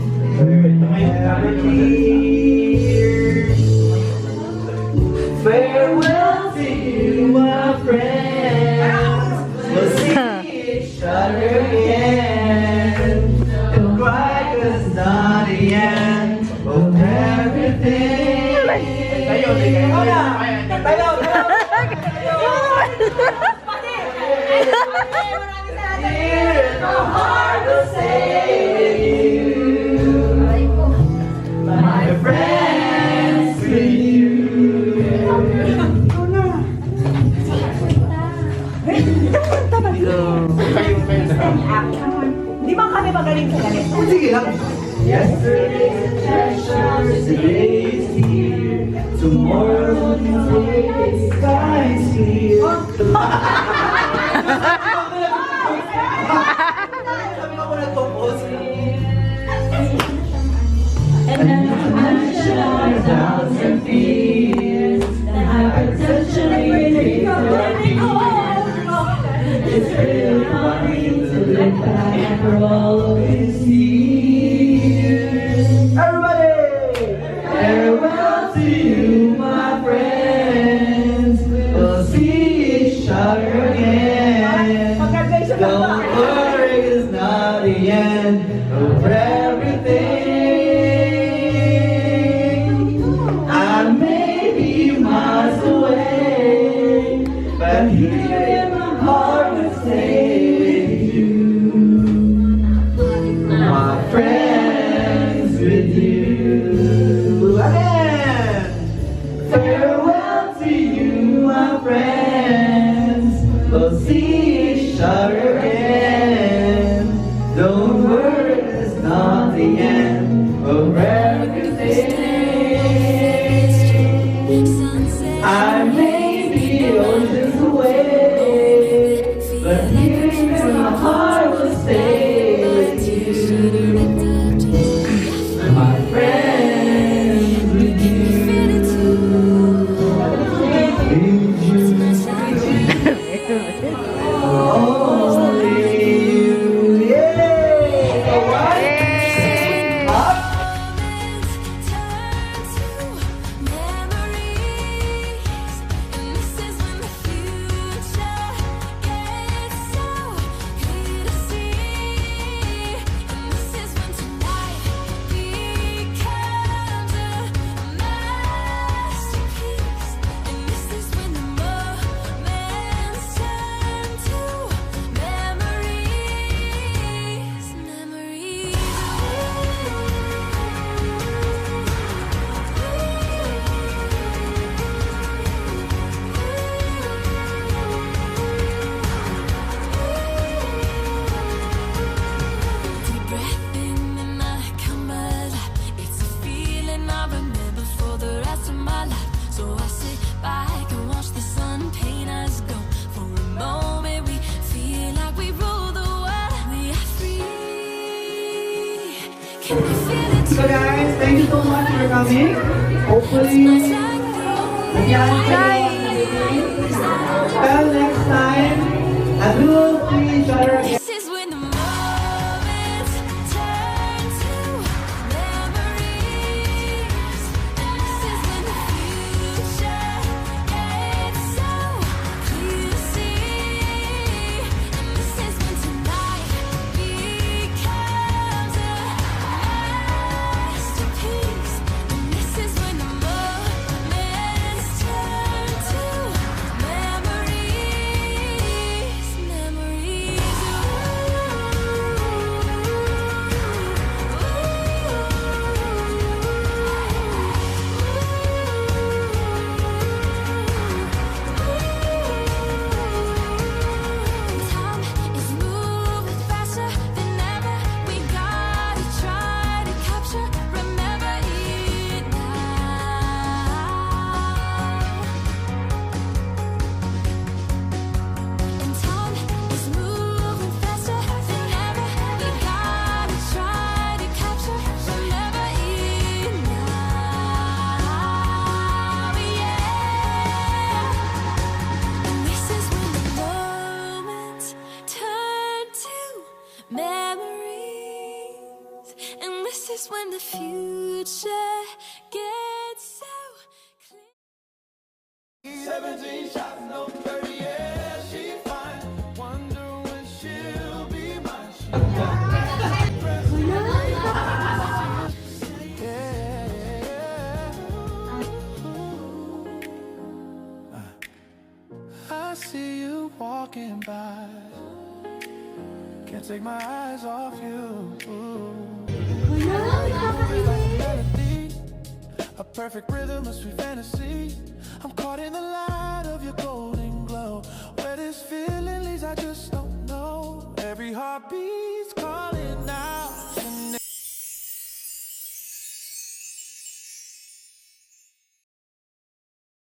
farewell to you, my friends. We'll see each other again. And cry 'cause not the end of everything. Tayo, tayo. Hard to say my friends with you. Di ba kami magaling sa ganito? Sige lang. Yesterday's treasures, today's here. Tomorrow's sky's clear. Sabi ko nagpapos. And I'm sure a thousand fears that hypertension really it's really funny to look back after all of these years. Everybody! Farewell to you, my friends. We'll see each other again. Don't worry, it's not the end of everything. I may be miles away, but here in my heart will stay with you. My friends with you. Again! Farewell to you, my friends. We'll see each other again. Don't worry, it's not the end of everything. I may be oceans away, but here in my heart will stay with you. My friends with you. Only you, yeah! Alright? Up! So guys, thank you so much for coming. Hopefully, well, next time, and we will see each other again. This is when the moments turn to memories. And this is when the future gets so clear to see. And this is when tonight becomes a masterpiece. And this is when the moments turn to memories. Memories. This is when the future gets so clear. 17 shots, no 30, yeah, she fine. Wonder when she'll be mine. I see you walking by. Can't take my eyes off you. A perfect rhythm, a sweet fantasy. I'm caught in the light of your golden glow. Where this feeling leads, I just don't know. Every heartbeat's calling.